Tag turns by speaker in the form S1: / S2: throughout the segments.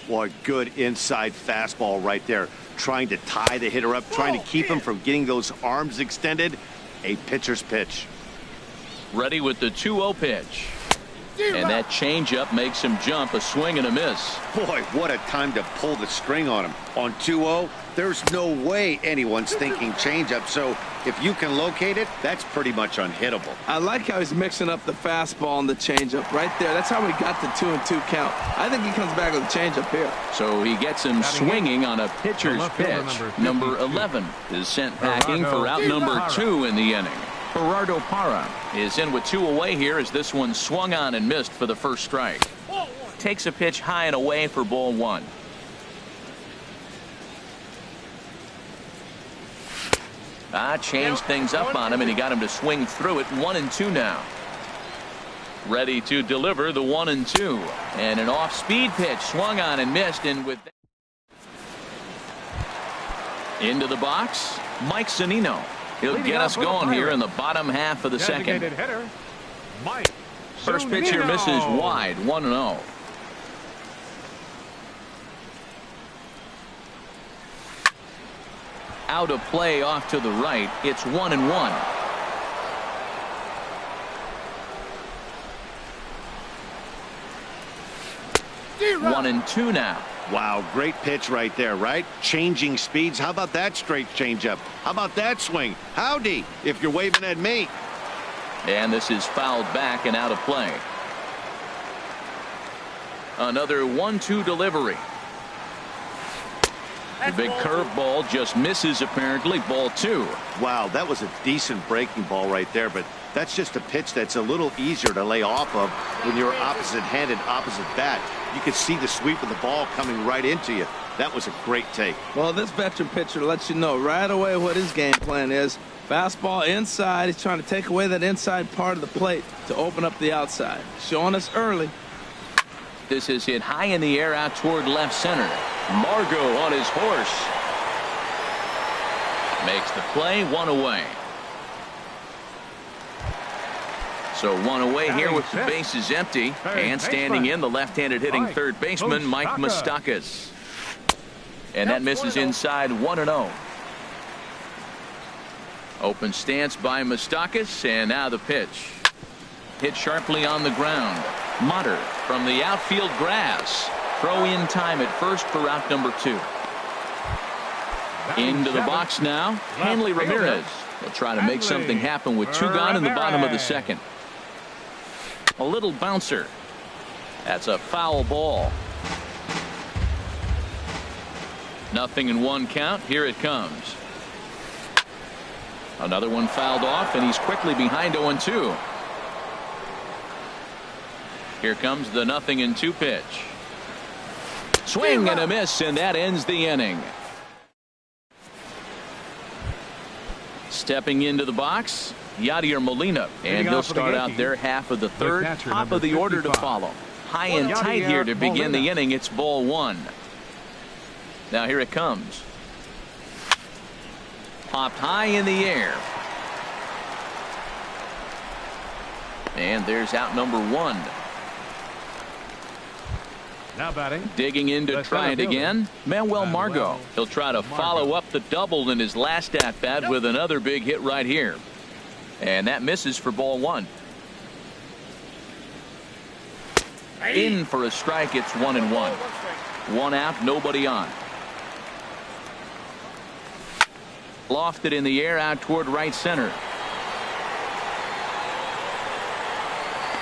S1: Boy, good inside fastball right there. Trying to tie the hitter up, trying to keep him from getting those arms extended. A pitcher's pitch.
S2: Ready with the 2-0 pitch. And that changeup makes him jump. A swing and a miss.
S1: Boy, what a time to pull the string on him. On 2-0, there's no way anyone's thinking changeup. So if you can locate it, that's pretty much unhittable.
S3: I like how he's mixing up the fastball and the changeup right there. That's how we got the 2-2 count. I think he comes back with a changeup here.
S2: So he gets him swinging on a pitcher's pitch. Number 11 is sent packing for out number 2 in the inning. Gerardo Parra is in with 2 away here as this one swung on and missed for the first strike. Takes a pitch high and away for ball 1. Changed things up on him, and he got him to swing through it. 1-2 now. Ready to deliver the 1-2. And an off-speed pitch swung on and missed. And with into the box, Mike Zunino. He'll get us going here in the bottom half of the second. First pitch here misses wide. 1-0. Out of play off to the right. It's 1-1. 1-2 now.
S1: Wow, great pitch right there, right? Changing speeds. How about that straight changeup? How about that swing? Howdy, if you're waving at me.
S2: And this is fouled back and out of play. Another 1-2 delivery. The big curveball just misses apparently. Ball 2.
S1: Wow, that was a decent breaking ball right there, but that's just a pitch that's a little easier to lay off of when you're opposite-handed, opposite bat. You could see the sweep of the ball coming right into you. That was a great take.
S3: Well, this veteran pitcher lets you know right away what his game plan is. Fastball inside. He's trying to take away that inside part of the plate to open up the outside. Showing us early.
S2: This is hit high in the air out toward left center. Margot on his horse. Makes the play. 1 away. So 1 away here with the bases empty. And standing in, the left-handed hitting third baseman, Mike Moustakas. And that misses inside. 1-0. Open stance by Moustakas, and now the pitch. Hit sharply on the ground. Motter from the outfield grass. Throw in time at first for out number 2. Into the box now, Hanley Ramirez. He'll try to make something happen with 2 gone in the bottom of the second. A little bouncer. That's a foul ball. 0-1 count. Here it comes. Another one fouled off, and he's quickly behind 0-2. Here comes the 0-2 pitch. Swing and a miss, and that ends the inning. Stepping into the box, Yadier Molina, and he'll start out there half of the third. Top of the order to follow. High and tight here to begin the inning. It's ball 1. Now here it comes. Popped high in the air. And there's out number 1.
S4: Now batting.
S2: Digging in to try it again, Manuel Margot. He'll try to follow up the double in his last at-bat with another big hit right here. And that misses for ball 1. In for a strike. It's 1-1. 1 out, nobody on. Lofted in the air out toward right center.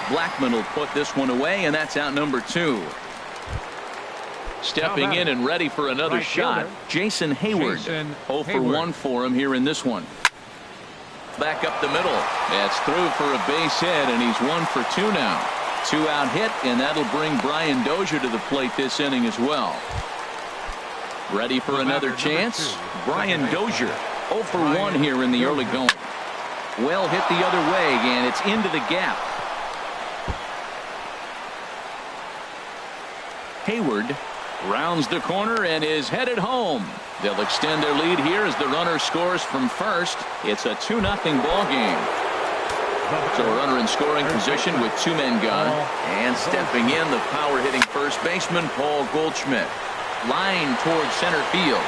S2: Blackman will put this one away, and that's out number 2. Stepping in and ready for another shot, Jason Hayward. 0 for 1 for him here in this one. Back up the middle. That's through for a base hit, and he's 1 for 2 now. 2-out hit, and that'll bring Brian Dozier to the plate this inning as well. Ready for another chance. Brian Dozier 0 for 1 here in the early going. Well hit the other way, and it's into the gap. Hayward rounds the corner and is headed home. They'll extend their lead here as the runner scores from first. It's a 2-0 ball game. So a runner in scoring position with 2 men gone. And stepping in, the power-hitting first baseman, Paul Goldschmidt. Line towards center field.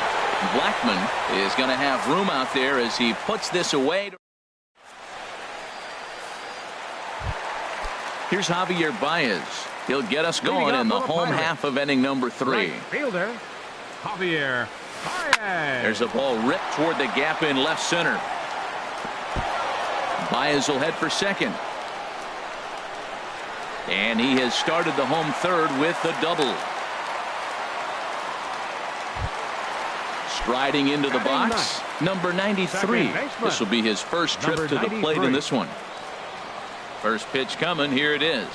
S2: Blackman is going to have room out there as he puts this away. Here's Javier Baez. He'll get us going in the home half of inning number 3.
S4: Right fielder, Javier Baez.
S2: There's a ball ripped toward the gap in left center. Baez will head for second. And he has started the home third with the double. Striding into the box, number 93. This will be his first trip to the plate in this one. First pitch coming. Here it is.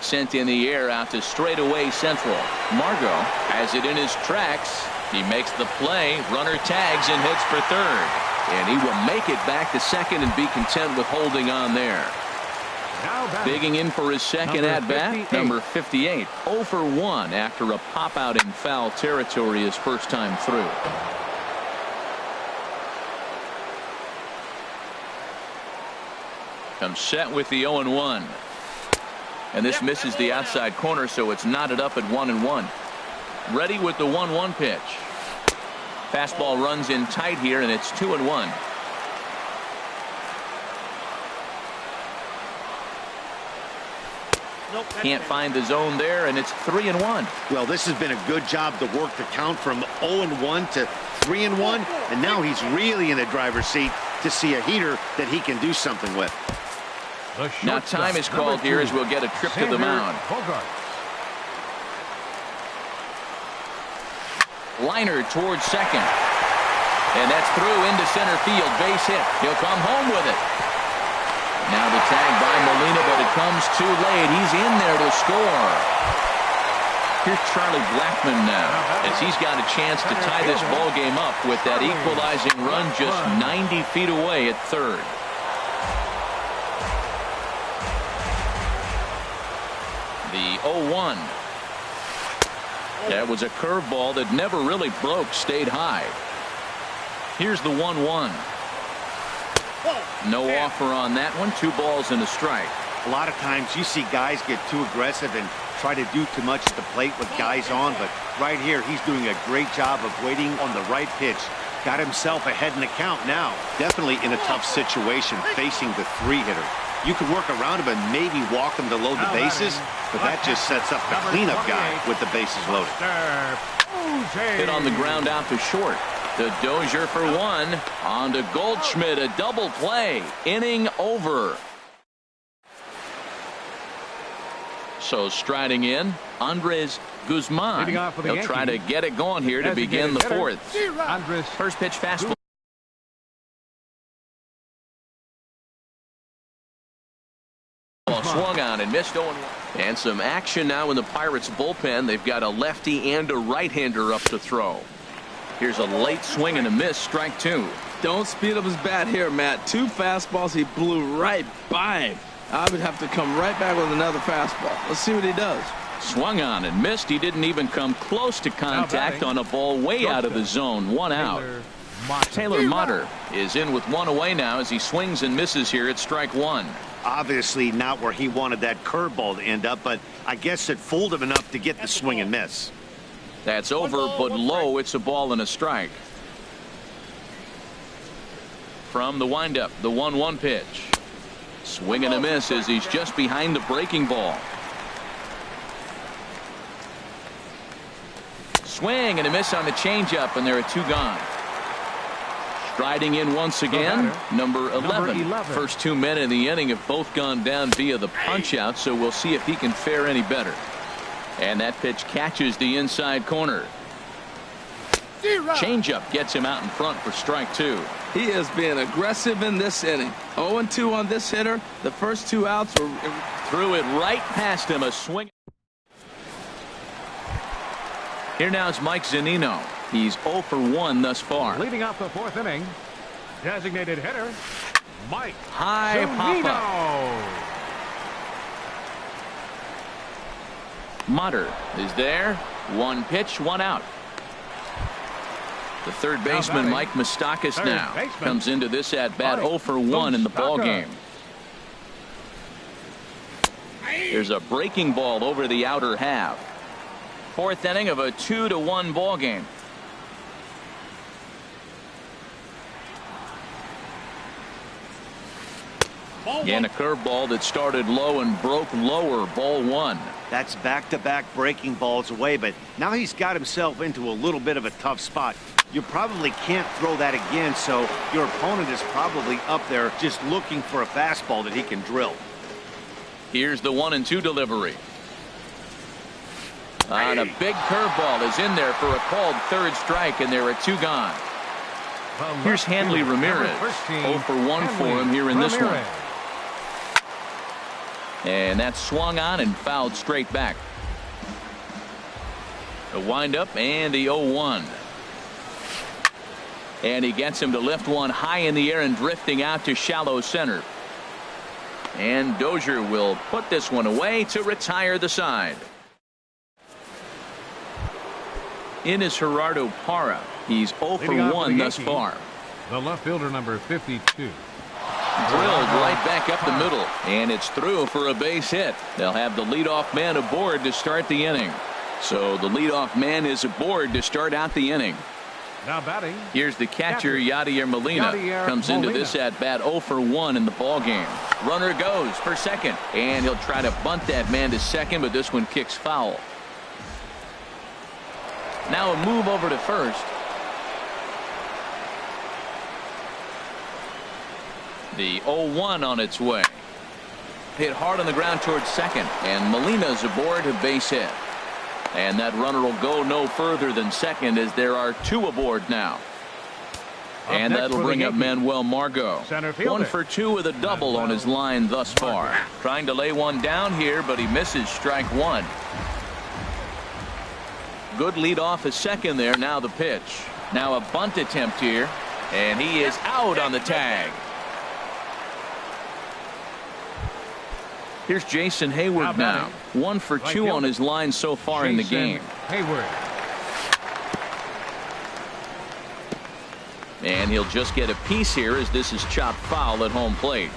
S2: Sent in the air out to straightaway central. Margot has it in his tracks. He makes the play. Runner tags and heads for third. And he will make it back to second and be content with holding on there. Digging in for his second at-bat, number 58. 0 for 1 after a pop-out in foul territory his first time through. Comes set with the 0-1. And this misses the outside corner, so it's knotted up at 1-1. Ready with the 1-1 pitch. Fastball runs in tight here, and it's 2-1. Can't find the zone there, and it's 3-1.
S1: Well, this has been a good job to work the count from 0-1 to 3-1, and now he's really in the driver's seat to see a heater that he can do something with.
S2: Now time is called here as we'll get a trip to the mound. Liner towards second. And that's through into center field. Base hit. He'll come home with it. Now the tag by Molina, but it comes too late. He's in there to score. Here's Charlie Blackmon now, as he's got a chance to tie this ball game up with that equalizing run just 90 feet away at third. The 0-1. That was a curveball that never really broke, stayed high. Here's the 1-1. No offer on that one. 2 balls and a strike.
S1: A lot of times you see guys get too aggressive and try to do too much at the plate with guys on, but right here he's doing a great job of waiting on the right pitch. Got himself ahead in the count now. Definitely in a tough situation facing the 3-hitter. You could work around him and maybe walk him to load the bases, but that just sets up the cleanup guy with the bases loaded.
S2: Hit on the ground out to short. The Dozier for 1. On to Goldschmidt, a double play. Inning over. So striding in, Andres Guzman. He'll try to get it going here to begin the 4th. First pitch fastball. Swung on and missed 0-1. And some action now in the Pirates bullpen. They've got a lefty and a right-hander up to throw. Here's a late swing and a miss, strike 2.
S3: Don't speed up his bat here, Matt. 2 fastballs, he blew right by him. I would have to come right back with another fastball. Let's see what he does.
S2: Swung on and missed. He didn't even come close to contact on a ball way out of the zone. 1 out. Taylor Motter is in with 1 away now as he swings and misses here at strike 1.
S1: Obviously not where he wanted that curveball to end up, but I guess it fooled him enough to get the swing and miss.
S2: That's over, but low. It's a ball and a strike. From the windup, the 1-1 pitch. Swing and a miss as he's just behind the breaking ball. Swing and a miss on the changeup, and there are 2 gone. Striding in once again, number 11. First 2 men in the inning have both gone down via the punch-out, so we'll see if he can fare any better. And that pitch catches the inside corner. Changeup gets him out in front for strike 2.
S3: He is being aggressive in this inning. 0-2 on this hitter. The first 2 outs were...
S2: Threw it right past him. A swing. Here now is Mike Zunino. He's 0 for 1 thus far.
S4: Leading off the 4th inning, designated hitter, Mike
S2: High pop-up. Motter is there. 1 pitch, 1 out. The third baseman, Mike Moustakas, now comes into this at-bat 0 for 1 in the ball game. There's a breaking ball over the outer half. Fourth inning of a 2-1 ball game. And a curveball that started low and broke lower. Ball one.
S1: That's back-to-back breaking balls away, but now he's got himself into a little bit of a tough spot. You probably can't throw that again, so your opponent is probably up there just looking for a fastball that he can drill.
S2: Here's the 1-2 delivery. And a big curveball is in there for a called third strike, and there are two gone. Here's Hanley Ramirez. 0 for 1 for him here in this one. And that's swung on and fouled straight back. The windup and the 0-1. And he gets him to lift one high in the air and drifting out to shallow center. And Dozier will put this one away to retire the side. In is Gerardo Parra. He's 0 for 1 thus far.
S4: The left fielder, number 52.
S2: Drilled right back up the middle, and it's through for a base hit. They'll have the leadoff man aboard to start the inning. So the leadoff man is aboard to start out the inning.
S4: Now batting.
S2: Here's the catcher, Yadier Molina. Comes into this at bat 0 for 1 in the ball game. Runner goes for second, and he'll try to bunt that man to second, but this one kicks foul. Now a move over to first. The 0-1 on its way. Hit hard on the ground towards second, and Molina's aboard to base hit. And that runner will go no further than second as there are two aboard now. And that'll bring up Manuel Margot. 1 for 2 with a double on his line thus far. Trying to lay one down here, but he misses strike one. Good lead off at second there. Now the pitch. Now a bunt attempt here, and he is out on the tag. Here's Jason Hayward now. 1 for 2 on his line so far in the game.
S4: Hayward.
S2: And he'll just get a piece here as this is chopped foul at home plate.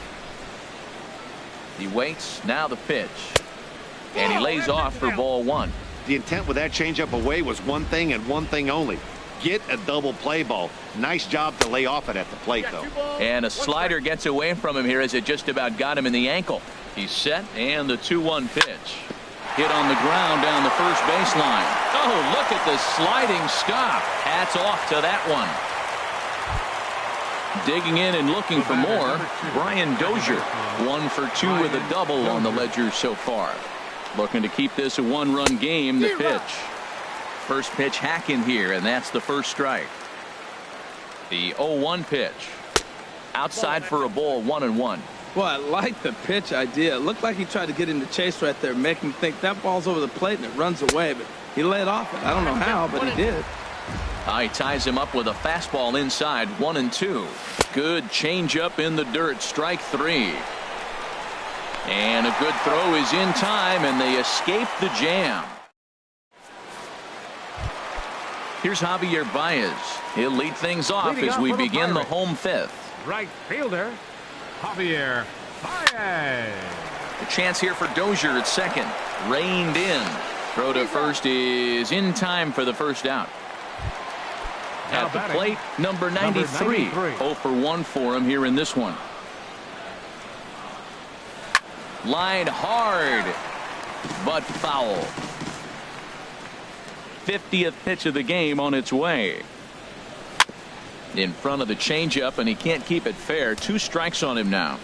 S2: He waits. Now the pitch. And he lays off for ball one.
S1: The intent with that changeup away was one thing and one thing only. Get a double play ball. Nice job to lay off it at the plate, though.
S2: And a slider gets away from him here as it just about got him in the ankle. He's set, and the 2-1 pitch. Hit on the ground down the first baseline. Oh, look at the sliding stop. Hats off to that one. Digging in and looking for more, Brian Dozier. 1 for 2 with a double on the ledger so far. Looking to keep this a one-run game. The pitch. First pitch hacking here, and that's the first strike. The 0-1 pitch. Outside for a ball, 1-1.
S3: Well, I like the pitch idea. It looked like he tried to get him to chase right there, make him think that ball's over the plate and it runs away, but he laid off it. I don't know how, but he did.
S2: He ties him up with a fastball inside, 1-2. Good changeup in the dirt, strike three. And a good throw is in time, and they escape the jam. Here's Javier Baez. He'll lead things off as we begin the home fifth.
S4: Right fielder, Javier Baez.
S2: A chance here for Dozier at second. Reined in. Throw to first is in time for the first out. At the plate, number 93. 0 for 1 for him here in this one. Line hard, but foul. 50th pitch of the game on its way. In front of the changeup, and he can't keep it fair. 2 strikes on him now.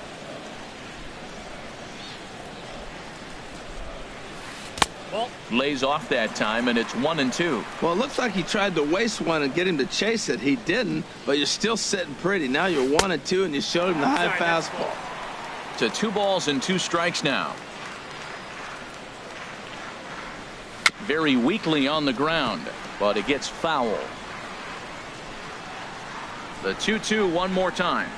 S2: Lays off that time, and it's 1-2.
S3: Well, it looks like he tried to waste one and get him to chase it. He didn't, but you're still sitting pretty. Now you're 1-2, and you showed him the high fastball.
S2: To 2 balls and 2 strikes now. Very weakly on the ground, but it gets foul. The 2-2 one more time.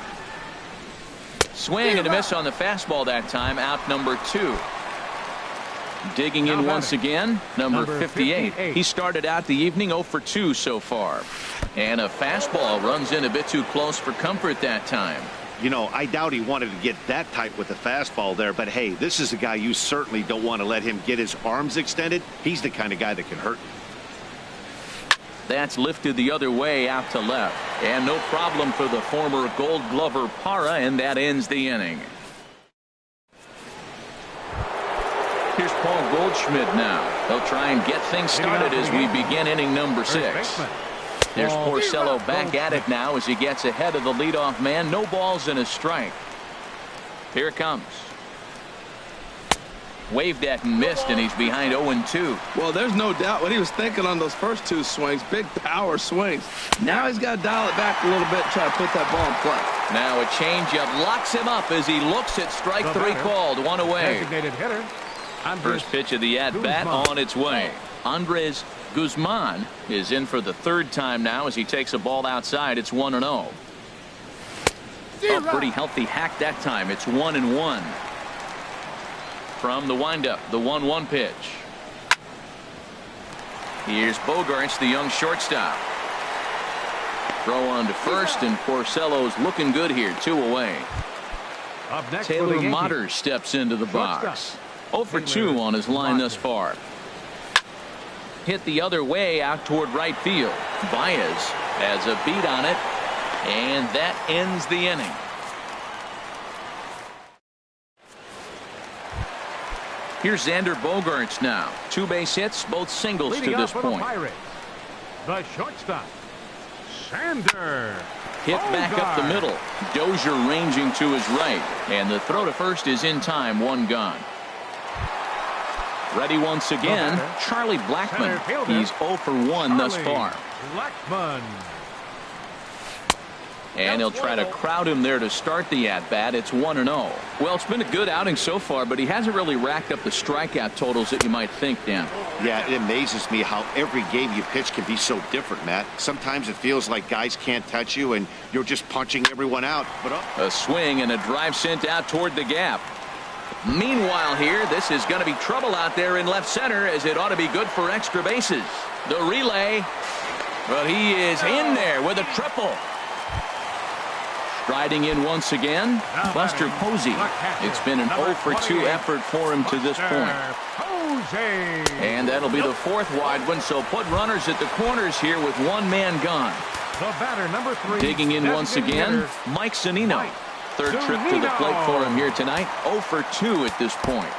S2: Swing and a miss on the fastball that time. Out number 2. Digging in once again, number 58. He started out the evening 0 for 2 so far. And a fastball runs in a bit too close for comfort that time.
S1: You know, I doubt he wanted to get that tight with the fastball there, but hey, this is a guy you certainly don't want to let him get his arms extended. He's the kind of guy that can hurt you.
S2: That's lifted the other way out to left. And no problem for the former Gold Glover Parra, and that ends the inning. Here's Paul Goldschmidt now. They'll try and get things started as we begin inning number 6. There's Porcello back at it now as he gets ahead of the leadoff man. No balls and a strike. Here it comes. Waved at and missed, and he's behind 0-2.
S3: Well, there's no doubt what he was thinking on those first 2 swings. Big power swings. Now he's got to dial it back a little bit and try to put that ball in play.
S2: Now a changeup locks him up as he looks at strike 3 called. 1 away.
S4: Designated hitter.
S2: First pitch of the at-bat on its way. Andres Guzman is in for the 3rd time now as he takes a ball outside. It's 1-0. A pretty healthy hack that time. It's 1-1. From the windup, the 1-1 pitch. Here's Bogaerts, the young shortstop. Throw on to first, and Porcello's looking good here. 2 away.
S4: Up next
S2: Taylor Motter steps into the box. 0 for 2 on his line thus far. Hit the other way out toward right field. Baez has a beat on it, and that ends the inning. Here's Xander Bogaerts now. 2 base hits, both singles to this point.
S4: The shortstop, Xander.
S2: Hit back up the middle. Dozier ranging to his right, and the throw to first is in time. 1 gone. Ready once again, Charlie Blackmon. He's 0 for 1 thus far.
S4: Blackmon.
S2: And he'll try to crowd him there to start the at-bat. It's 1-0. Well, it's been a good outing so far, but he hasn't really racked up the strikeout totals that you might think, Dan.
S1: Yeah, it amazes me how every game you pitch can be so different, Matt. Sometimes it feels like guys can't touch you, and you're just punching everyone out. But
S2: a swing and a drive sent out toward the gap. Meanwhile here, this is going to be trouble out there in left center, as it ought to be good for extra bases. The relay, but he is in there with a triple. Striding in once again, Buster Posey. It's been an 0 for 2 effort for him to this point. And that'll be the 4th wide one, so put runners at the corners here with 1 man gone.
S4: The batter, number 3.
S2: Digging in once again, Mike Zunino. 3rd trip to the plate for him here tonight. 0 for 2 at this point.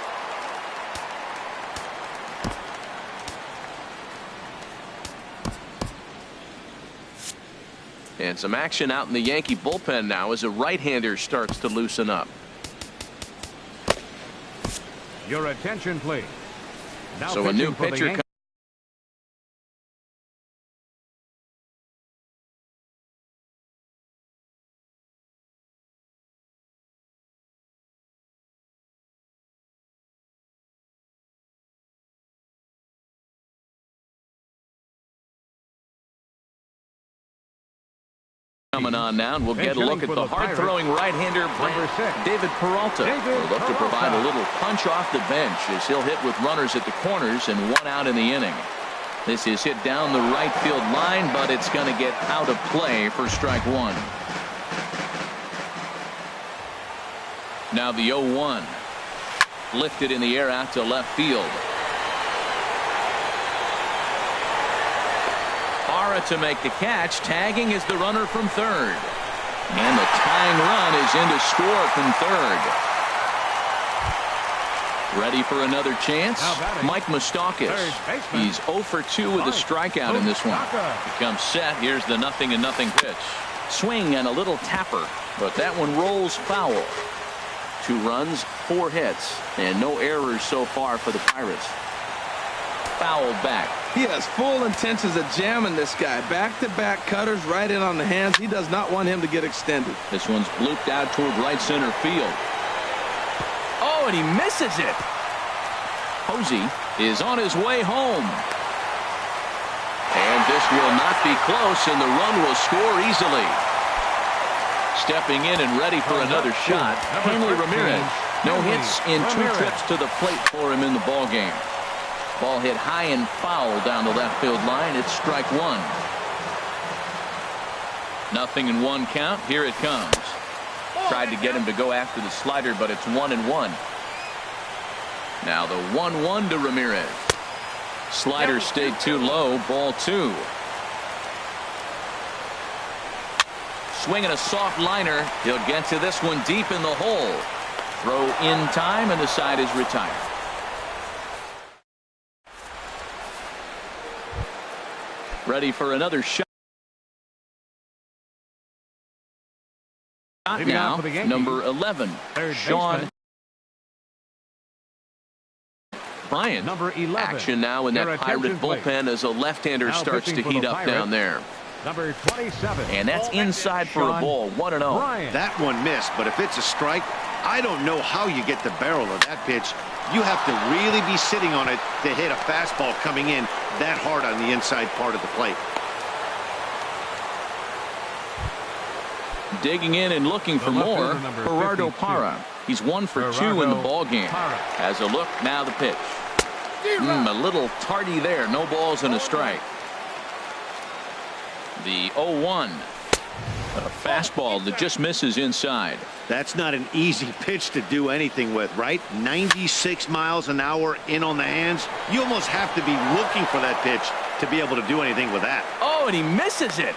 S2: And some action out in the Yankee bullpen now as a right-hander starts to loosen up.
S4: Your attention, please. Now
S2: so a new pitcher coming on now, and we'll get a look at the hard-throwing right-hander David Peralta. Will look to provide a little punch off the bench as he'll hit with runners at the corners and 1 out in the inning. This is hit down the right field line, but it's going to get out of play for strike 1. Now the 0-1. Lifted in the air out to left field. To make the catch. Tagging is the runner from 3rd. And the tying run is in to score from 3rd. Ready for another chance? Mike Moustakas. He's 0 for 2 with a strikeout in this one. He comes set. Here's the 0-0 pitch. Swing and a little tapper, but that one rolls foul. 2 runs, 4 hits, and no errors so far for the Pirates. Fouled back.
S3: He has full intentions of jamming this guy. Back-to-back cutters right in on the hands. He does not want him to get extended.
S2: This one's blooped out toward right center field. Oh, and he misses it. Posey is on his way home. And this will not be close, and the run will score easily. Stepping in and ready for another shot, Hanley Ramirez. No hits in 2 trips to the plate for him in the ballgame. Ball hit high and foul down the left field line. It's strike 1. 0-1 count. Here it comes. Tried to get him to go after the slider, but it's 1-1. Now the 1-1 to Ramirez. Slider stayed too low. Ball 2. Swinging a soft liner. He'll get to this one deep in the hole. Throw in time, and the side is retired. Ready for another shot. Now, number 11, Sean Bryant.
S4: Number 11.
S2: Action now in that Pirate bullpen as a left-hander starts to heat up down there.
S4: Number 27.
S2: And that's inside for a ball, 1-0.
S1: That one missed, but if it's a strike, I don't know how you get the barrel of that pitch. You have to really be sitting on it to hit a fastball coming in that hard on the inside part of the plate.
S2: Digging in and looking for more, Gerardo Parra. He's 1 for 2 in the ball game. Has a look, now the pitch. A little tardy there, no balls and a strike. The 0-1. A fastball that just misses inside.
S1: That's not an easy pitch to do anything with, right? 96 miles an hour in on the hands. You almost have to be looking for that pitch to be able to do anything with that.
S2: Oh, and he misses it.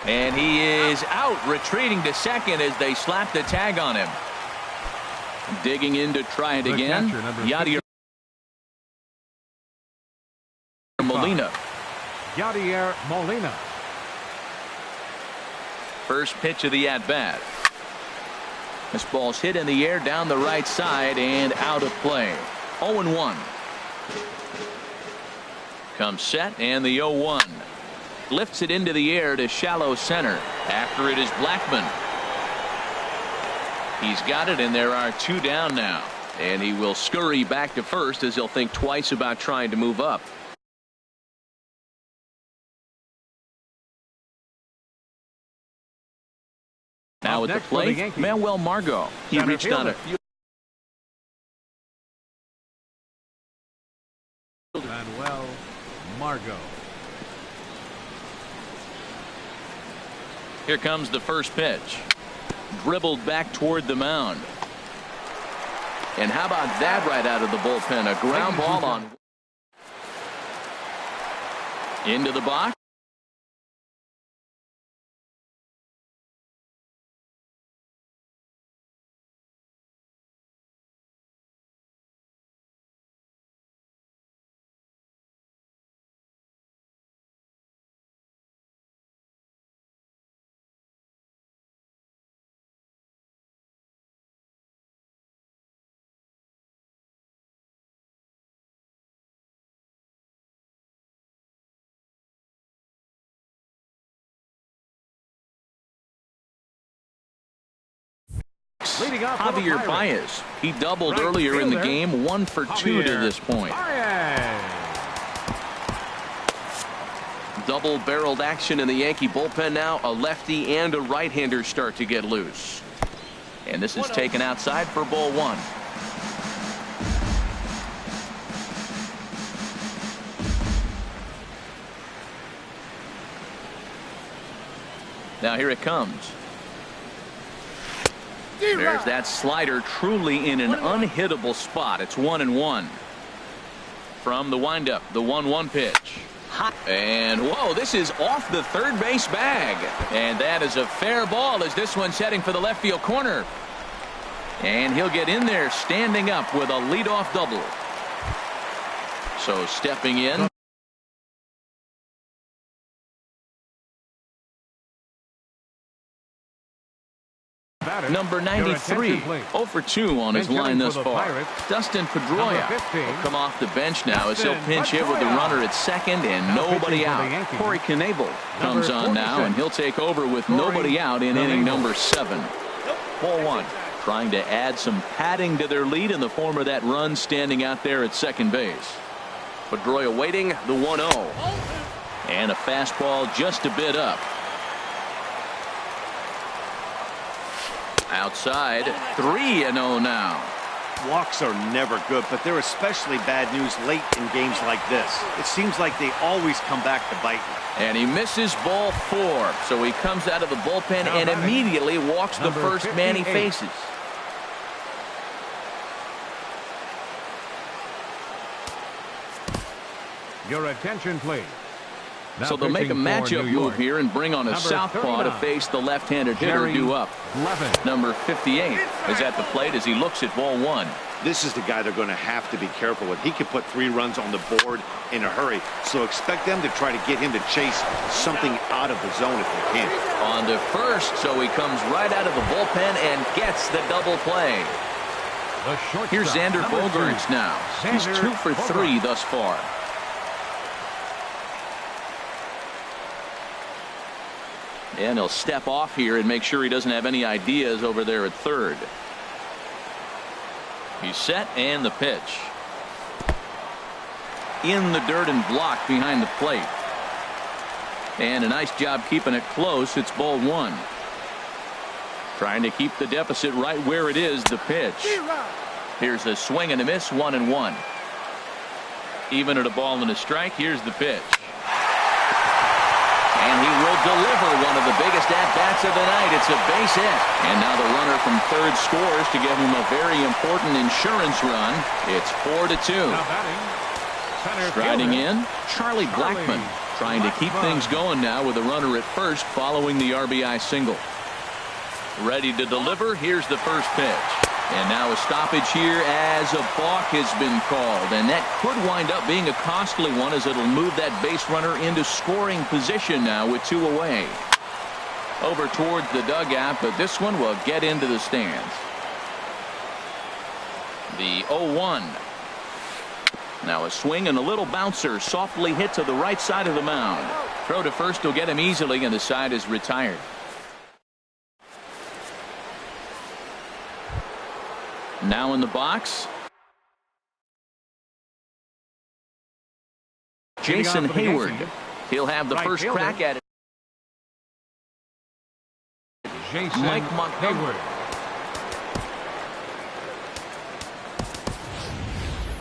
S2: And he is out, retreating to second as they slap the tag on him. Digging in to try it again. Yadier Molina.
S4: Yadier Molina.
S2: First pitch of the at-bat. This ball's hit in the air down the right side and out of play. 0-1. Comes set, and the 0-1. Lifts it into the air to shallow center. After it is Blackman. He's got it, and there are 2 down now. And he will scurry back to first as he'll think twice about trying to move up. Now at the plate, Manuel Margot. He reached on a few.
S4: Manuel Margot.
S2: Here comes the first pitch. Dribbled back toward the mound. And how about that right out of the bullpen? A ground ball on. Into the box. Javier Baez. He doubled earlier in the game, 1 for 2 to this point. Double-barreled action in the Yankee bullpen now. A lefty and a right-hander start to get loose. And this is taken outside for ball 1. Now here it comes. There's that slider, truly in an unhittable spot. It's 1-1. From the windup, the 1-1 pitch. And whoa, this is off the third base bag. And that is a fair ball as this one's heading for the left field corner. And he'll get in there standing up with a leadoff double. So stepping in. Number 93, 0 for 2 on his line thus far. Dustin Pedroia will come off the bench now as he'll pinch hit with the runner at second and nobody out. Corey Knebel comes on now, and he'll take over with nobody out in inning number 7. Ball 1. Trying to add some padding to their lead in the form of that run standing out there at second base. Pedroia waiting, the 1-0. And a fastball just a bit up. Outside, 3-0 now.
S1: Walks are never good, but they're especially bad news late in games like this. It seems like they always come back to bite you.
S2: And he misses ball 4, so he comes out of the bullpen and immediately walks the first man he faces.
S4: Your attention, please. Now
S2: so they'll make a matchup move here and bring on a southpaw to
S4: 39.
S2: face the left-handed hitter due up. Number 58 is at the plate as he looks at ball 1.
S1: This is the guy they're going to have to be careful with. He can put 3 runs on the board in a hurry, so expect them to try to get him to chase something out of the zone if they can.
S2: On to first, so he comes right out of the bullpen and gets the double play. Here's Xander Bogaerts now. He's 2 for 3 thus far. And he'll step off here and make sure he doesn't have any ideas over there at third. He's set and the pitch. In the dirt and blocked behind the plate. And a nice job keeping it close. It's ball 1. Trying to keep the deficit right where it is, the pitch. Here's a swing and a miss, 1-1. Even at a ball and a strike, here's the pitch. And he will deliver one of the biggest at-bats of the night. It's a base hit. And now the runner from third scores to give him a very important insurance run. It's 4-2. Striding in, Charlie Blackmon, trying to keep things going now with a runner at first following the RBI single. Ready to deliver. Here's the first pitch. And now a stoppage here as a balk has been called. And that could wind up being a costly one as it'll move that base runner into scoring position now with 2 away. Over towards the dugout, but this one will get into the stands. The 0-1. Now a swing and a little bouncer softly hit to the right side of the mound. Throw to first will get him easily, and the side is retired. Now in the box, Jason Hayward. He'll have the first crack at it. Mike Montgomery.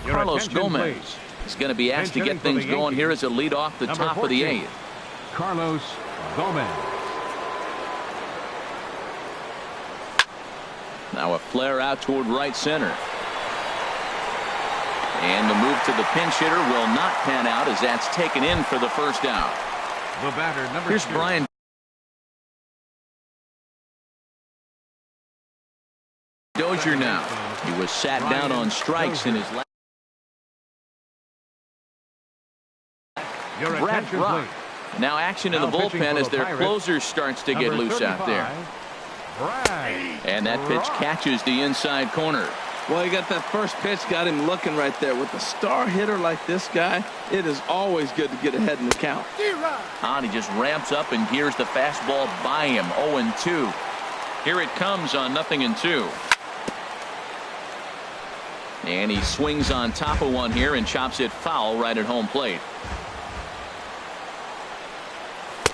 S2: Carlos Gomez is going to be asked to get things going here as a lead off the top of the 8th.
S4: Carlos Gomez.
S2: Now a flare out toward right center. And the move to the pinch hitter will not pan out as that's taken in for the first out.
S4: The batter, number 2.
S2: Here's Brian Dozier now. He was sat down on strikes in his last. Brad Brock. Now action in the bullpen as their closer starts to get loose out there. And that pitch catches the inside corner.
S3: Well, he got that first pitch, got him looking right there. With a star hitter like this guy, it is always good to get ahead in the count.
S2: And he just ramps up and here's the fastball by him. 0-2. Here it comes on 0-2. And he swings on top of one here and chops it foul right at home plate.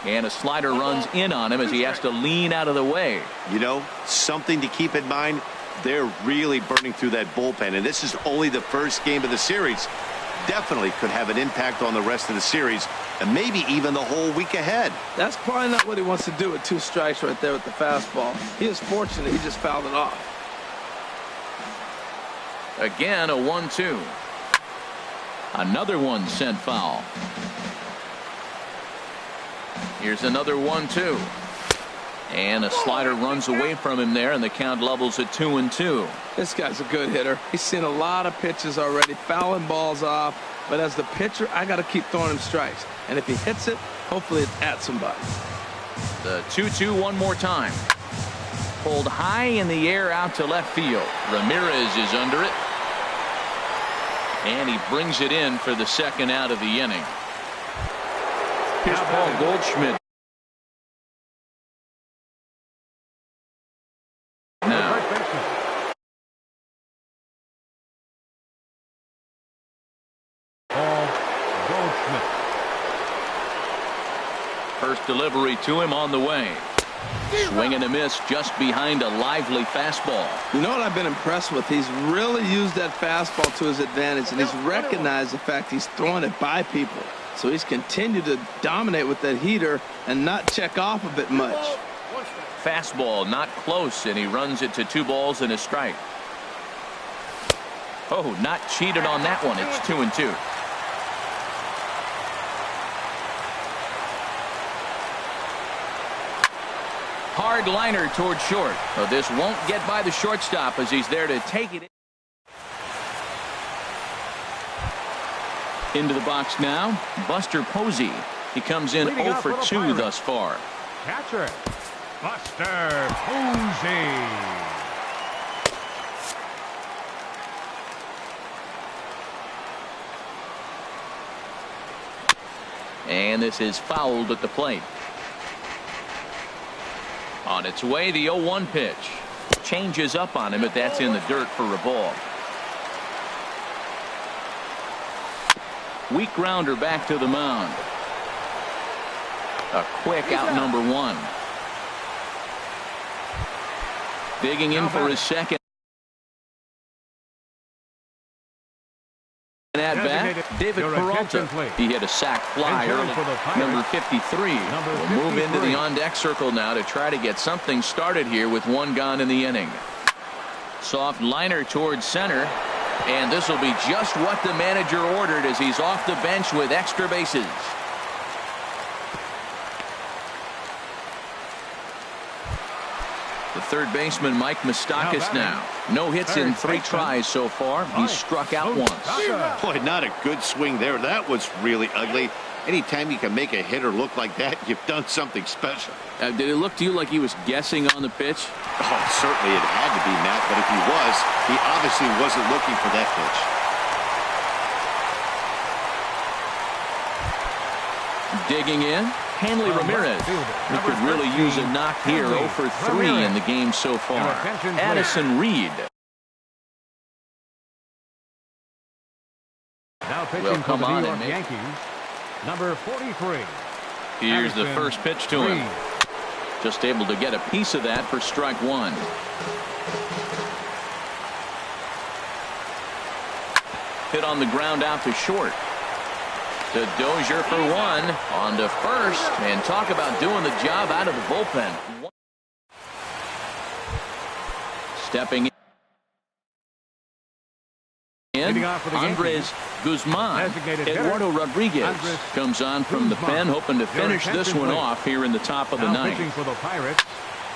S2: And a slider runs in on him as he has to lean out of the way.
S1: You know, something to keep in mind, they're really burning through that bullpen, and this is only the first game of the series. Definitely could have an impact on the rest of the series and maybe even the whole week ahead.
S3: That's probably not what he wants to do with 2 strikes right there with the fastball. He is fortunate he just fouled it off.
S2: Again, a 1-2. Another one sent foul. Here's another 1-2. And a slider runs away from him there, and the count levels at 2-2.
S3: This guy's a good hitter. He's seen a lot of pitches already, fouling balls off. But as the pitcher, I got to keep throwing him strikes. And if he hits it, hopefully it's at somebody.
S2: The 2-2 one more time. Pulled high in the air out to left field. Ramirez is under it. And he brings it in for the second out of the inning. Here's Paul Goldschmidt. Now.
S4: Paul Goldschmidt.
S2: First delivery to him on the way. Swing and a miss just behind a lively fastball.
S3: You know what I've been impressed with? He's really used that fastball to his advantage, and he's recognized the fact he's throwing it by people. So he's continued to dominate with that heater and not check off of it much.
S2: Fastball not close, and he runs it to 2 balls and a strike. Oh, not cheated on that one. It's 2-2. Hard liner toward short. But this won't get by the shortstop as he's there to take it into the box now. Buster Posey. He comes in 0 for 2 thus far.
S4: Catcher, Buster Posey.
S2: And this is fouled at the plate. On its way, the 0-1 pitch. Changes up on him, but that's in the dirt for a ball. Weak grounder back to the mound. A quick out number 1. Digging in for his second at bat, David Peralta. He hit a sac fly early. Number 53 will move into the on-deck circle now to try to get something started here with 1 gone in the inning. Soft liner towards center, and this will be just what the manager ordered as he's off the bench with extra bases. The third baseman, Mike Moustakas, now. No hits in 3 tries so far. He's struck out once.
S1: Boy, not a good swing there. That was really ugly. Anytime you can make a hitter look like that, you've done something special.
S2: Did it look to you like he was guessing on the pitch?
S1: Oh, certainly it had to be, Matt, but if he was, he obviously wasn't looking for that
S2: pitch. Digging in. Hanley Ramirez, who could really use a knock here. 0 for 3 in the game so far. Addison Reed will come on and make.
S4: Yankees, number 43.
S2: Here's the first pitch to him. Just able to get a piece of that for strike 1. Hit on the ground out to short. To Dozier for 1, on to first, and talk about doing the job out of the bullpen. Stepping in, Andres Guzman. Eduardo Rodriguez comes on from the pen, hoping to finish this one off here in the top of the 9th.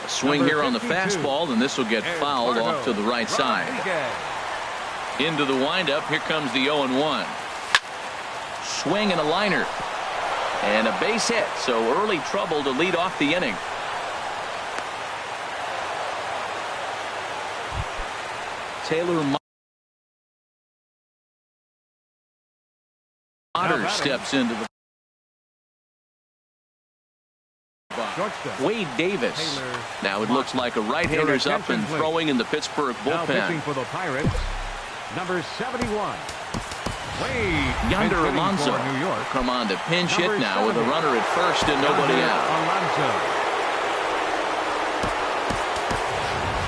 S2: A swing here on the fastball, and this will get fouled off to the right side. Into the windup, here comes the 0-1. Swing and a liner. And a base hit, so early trouble to lead off the inning. Taylor Motter steps into the box. Wade Davis. Now it looks like a right-hander's up and throwing in the Pittsburgh bullpen.
S4: Now pitching for the Pirates, number 71.
S2: Yonder Alonso come on to pinch hit now with a runner at first and nobody out.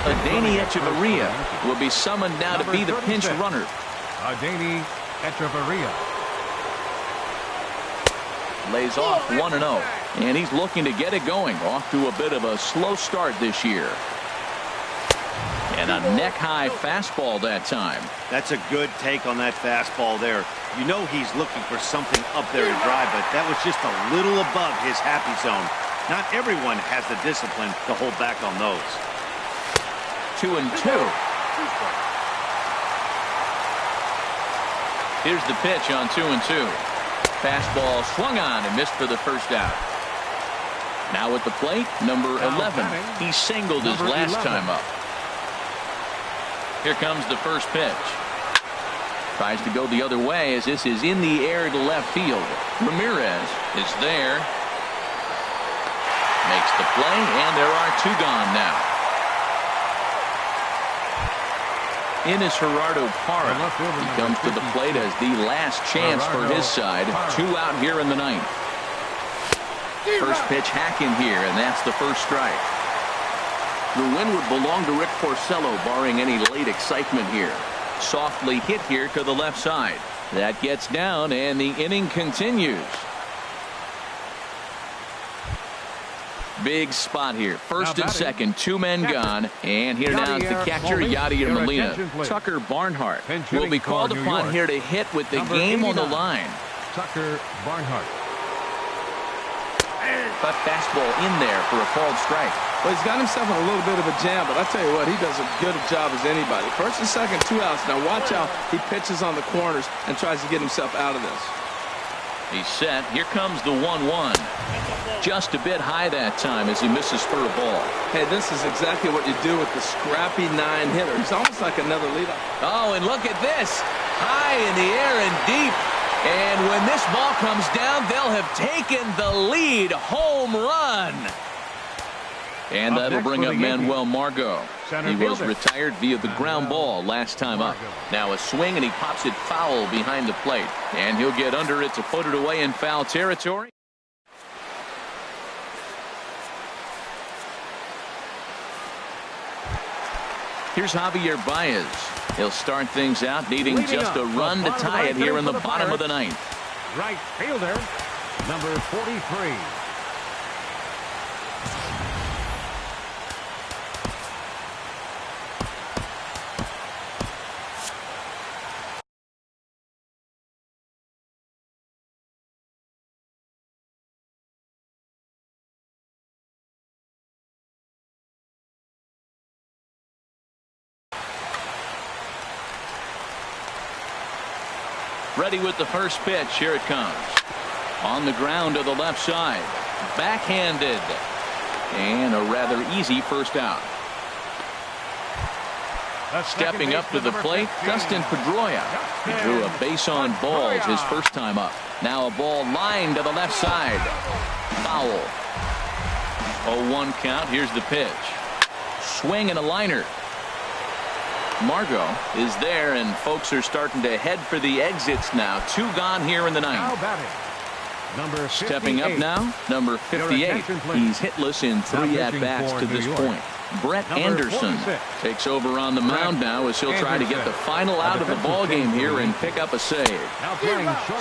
S2: Adeiny Echeverria will be summoned now to be the pinch runner.
S4: Adeiny Echeverria
S2: lays off 1-0, and he's looking to get it going. Off to a bit of a slow start this year. And a neck-high fastball that time.
S1: That's a good take on that fastball there. You know he's looking for something up there to drive, but that was just a little above his happy zone. Not everyone has the discipline to hold back on those.
S2: 2-2. Here's the pitch on 2-2. Fastball swung on and missed for the first out. Now at the plate, number 11. He singled his last time up. Here comes the first pitch. Tries to go the other way as this is in the air to left field. Ramirez is there. Makes the play, and there are 2 gone now. In is Gerardo Parra. He comes to the plate as the last chance for his side. 2 out here in the 9th. First pitch hack in here, and that's the first strike. The win would belong to Rick Porcello, barring any late excitement here. Softly hit here to the left side. That gets down, and the inning continues. Big spot here. First and second, two men gone. And here now is the catcher, Yadier Molina. Tucker Barnhart will be called upon here to hit with the game on the line.
S4: Tucker Barnhart.
S2: But fastball in there for a called strike.
S3: Well, he's got himself in a little bit of a jam, but I tell you what, he does as good a job as anybody. First and second, 2 outs. Now watch how he pitches on the corners and tries to get himself out of this.
S2: He's set. Here comes the 1-1. Just a bit high that time as he misses for a ball.
S3: Hey, this is exactly what you do with the scrappy 9-hitter. He's almost like another leadoff.
S2: Oh, and look at this. High in the air and deep. And when this ball comes down, they'll have taken the lead. Home run. And that'll bring up Manuel Margot. He was retired via the ground ball last time up. Now a swing, and he pops it foul behind the plate. And he'll get under it to put it away in foul territory. Here's Javier Baez. He'll start things out, needing just a run to tie it here in the bottom of the ninth.
S4: Right fielder, number 43.
S2: Ready with the first pitch. Here it comes. On the ground to the left side. Backhanded. And a rather easy first out. Stepping up to the plate, Dustin Pedroia. He drew a base on balls his first time up. Now a ball lined to the left side. Foul. 0-1 count. Here's the pitch. Swing and a liner. Margot is there, and folks are starting to head for the exits now. 2 gone here in the ninth.
S4: Number
S2: Stepping up now, number 58. He's hitless in 3 at-bats to this point. Brett Anderson takes over on the mound now as he'll try to get the final out of the ballgame here and pick up a save.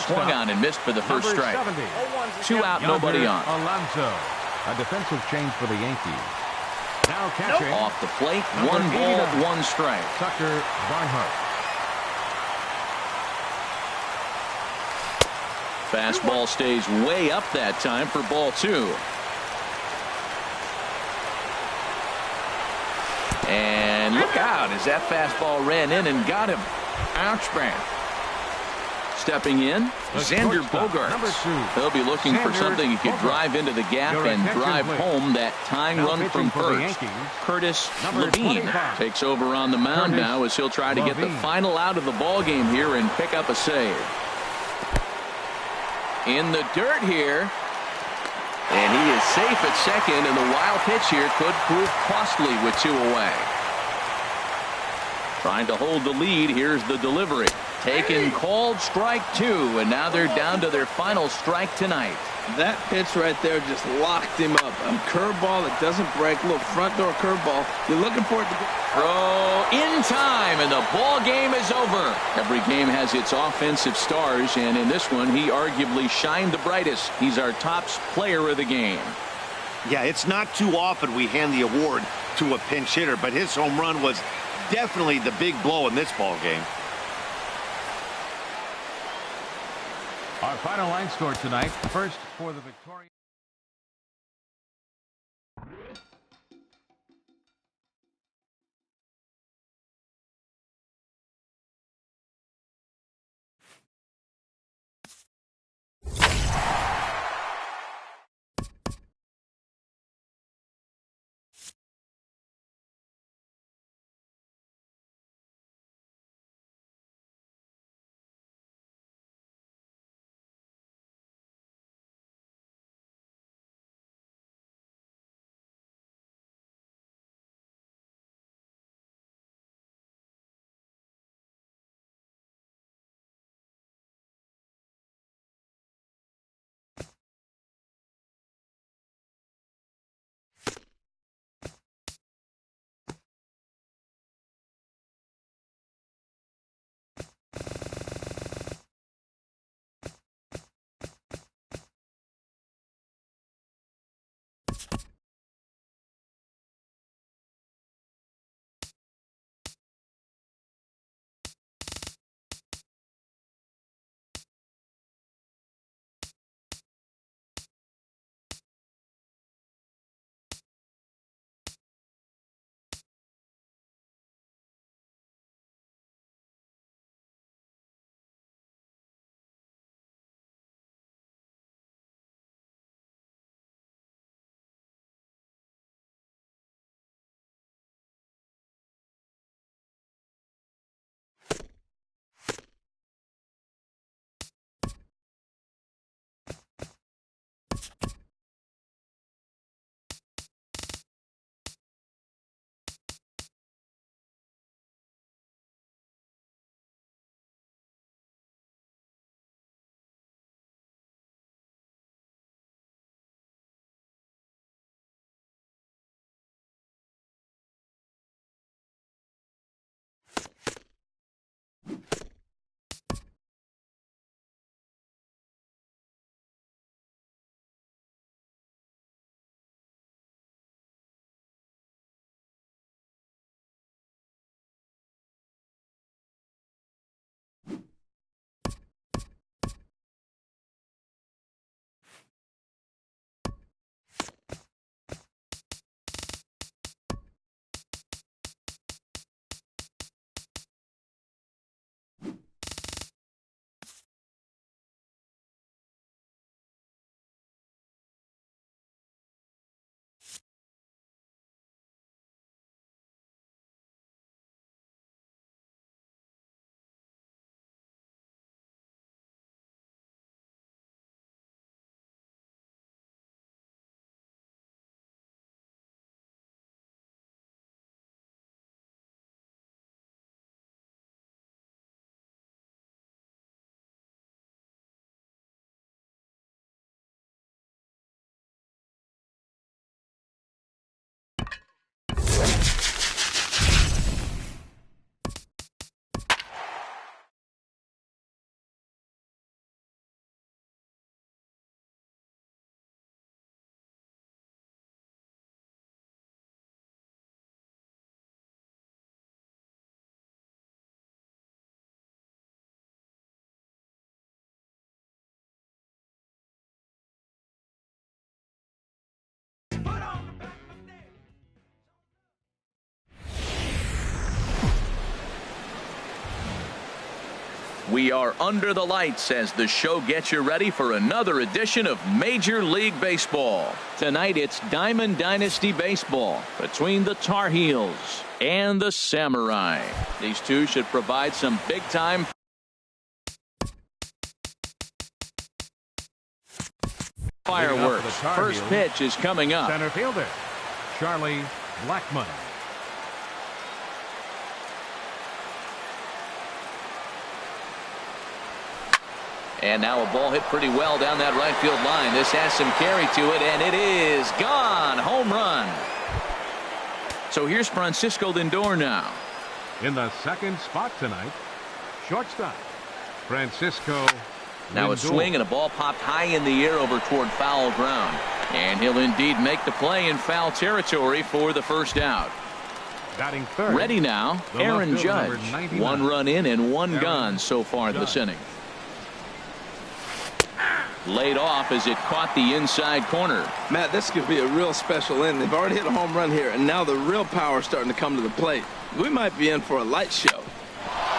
S2: Swung on and missed for the first strike. 2 out, nobody on.
S4: Alonso, a defensive change for the Yankees. Now catching.
S2: Off the plate, 1 ball, 1 strike.
S4: Tucker Barnhart.
S2: Fastball stays way up that time for ball 2. And look out as that fastball ran in and got him. Ouch, man. Stepping in, Xander Bogaerts. He'll be looking for something he could drive into the gap and drive home that tying run from first. Curtis Levine takes over on the mound now as he'll try to get the final out of the ballgame here and pick up a save. In the dirt here. And he is safe at second, and the wild pitch here could prove costly with 2 away. Trying to hold the lead. Here's the delivery. Taken, called strike 2, and now they're down to their final strike tonight.
S3: That pitch right there just locked him up. A curveball that doesn't break, a little front door curveball. You're looking for it to go.
S2: Throw in time, and the ball game is over. Every game has its offensive stars, and in this one, he arguably shined the brightest. He's our top player of the game.
S1: Yeah, it's not too often we hand the award to a pinch hitter, but his home run was definitely the big blow in this ball game.
S4: Our final line score tonight. First for the Victoria.
S2: We are under the lights as the show gets you ready for another edition of Major League Baseball. Tonight it's Diamond Dynasty Baseball between the Tar Heels and the Samurai. These two should provide some big-time fireworks. First pitch is coming up.
S4: Center fielder, Charlie Blackmon.
S2: And now a ball hit pretty well down that right field line. This has some carry to it, and it is gone. Home run. So here's Francisco Lindor now.
S4: In the second spot tonight, shortstop, Francisco
S2: Now a
S4: Lindor.
S2: swing and a ball popped high in the air over toward foul ground. And he'll indeed make the play in foul territory for the first out.
S4: Batting third.
S2: Ready now,
S4: the
S2: Aaron
S4: left fielder,
S2: Judge.
S4: number 99.
S2: 1 run in and 1
S4: Aaron
S2: gone so far this
S4: Judge.
S2: inning. Laid off as it caught the inside corner.
S3: Matt, this could be a real special inning. They've already hit a home run here, and now the real power is starting to come to the plate. We might be in for a light show.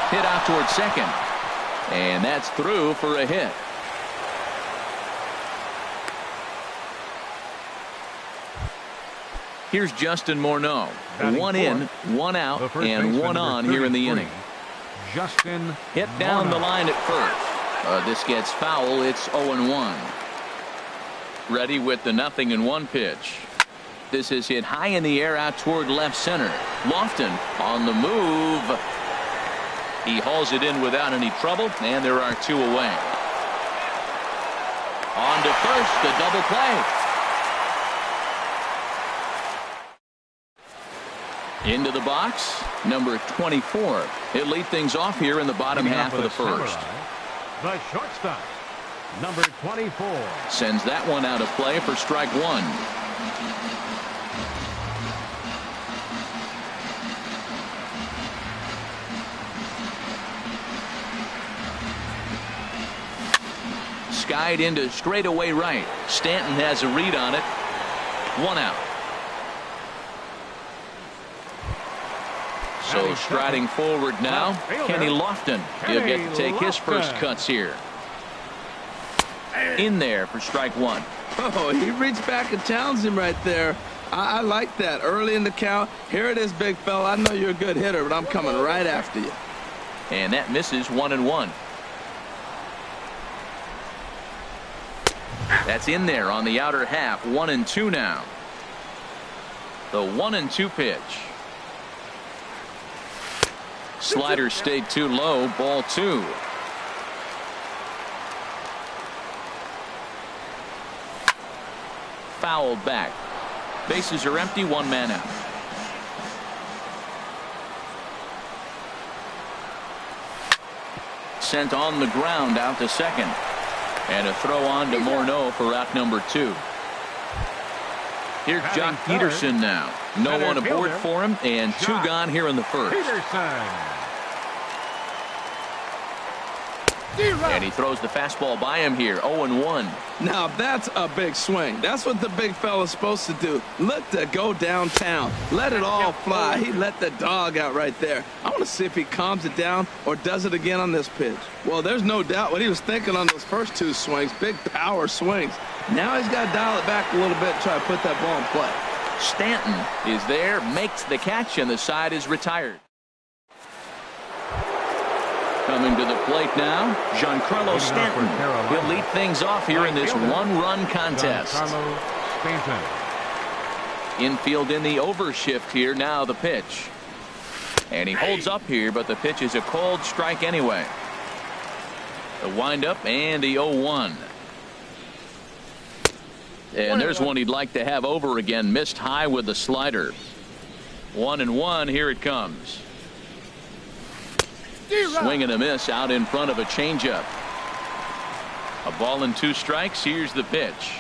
S2: Hit out toward second. And that's through for a hit. Here's Justin Morneau.
S4: Batting
S2: 1 in, 1
S4: The
S2: out,
S4: first
S2: and
S4: baseman,
S2: 1
S4: number
S2: on here in the
S4: 33,
S2: inning.
S4: Justin
S2: Hit down the
S4: Morneau.
S2: line at first. This gets foul. It's 0-1. Ready with the 0-1 pitch. This is hit high in the air out toward left center. Lofton on the move. He hauls it in without any trouble, and there are 2 away. On to first, the double play. Into the box, number 24. He'll lead things off here in the bottom
S4: Leading
S2: half
S4: off
S2: of the
S4: for the
S2: first.
S4: Samurai, the shortstop, number 24.
S2: Sends that one out of play for strike 1. Skied into straightaway right. Stanton has a read on it. 1 out. So striding forward now, Kenny Lofton. He'll get to take his first cuts here. In there for strike 1.
S3: Oh, he reached back and challenged him right there. I like that. Early in the count. Here it is, big fella. I know you're a good hitter, but I'm coming right after you.
S2: And that misses 1-1. That's in there on the outer half. 1-2 now. The 1-2 pitch. Slider stayed too low. Ball 2. Fouled back. Bases are empty. 1 man out. Sent on the ground out to second. And a throw on to Morneau for out number 2. Here's Jock Peterson now. No one aboard for him, and 2 gone here in the first.
S4: Peterson.
S2: And he throws the fastball by him here. 0-1.
S3: Now that's a big swing. That's what the big fella's supposed to do. Look to go downtown. Let it all fly. He let the dog out right there. I want to see if he calms it down or does it again on this pitch. Well, there's no doubt what he was thinking on those first 2 swings. Big power swings. Now he's got to dial it back a little bit and try to put that ball in play.
S2: Stanton is there, makes the catch, and the side is retired. Coming to the plate now, Giancarlo Stanton. He'll lead things off here in this 1-run contest.
S4: Giancarlo Stanton.
S2: Infield in the overshift here. Now the pitch. And he holds up here, but the pitch is a cold strike anyway. The windup and the 0-1. And there's one he'd like to have over again. Missed high with the slider. 1-1. Here it comes. Swing and a miss out in front of a changeup. A ball and 2 strikes. Here's the pitch.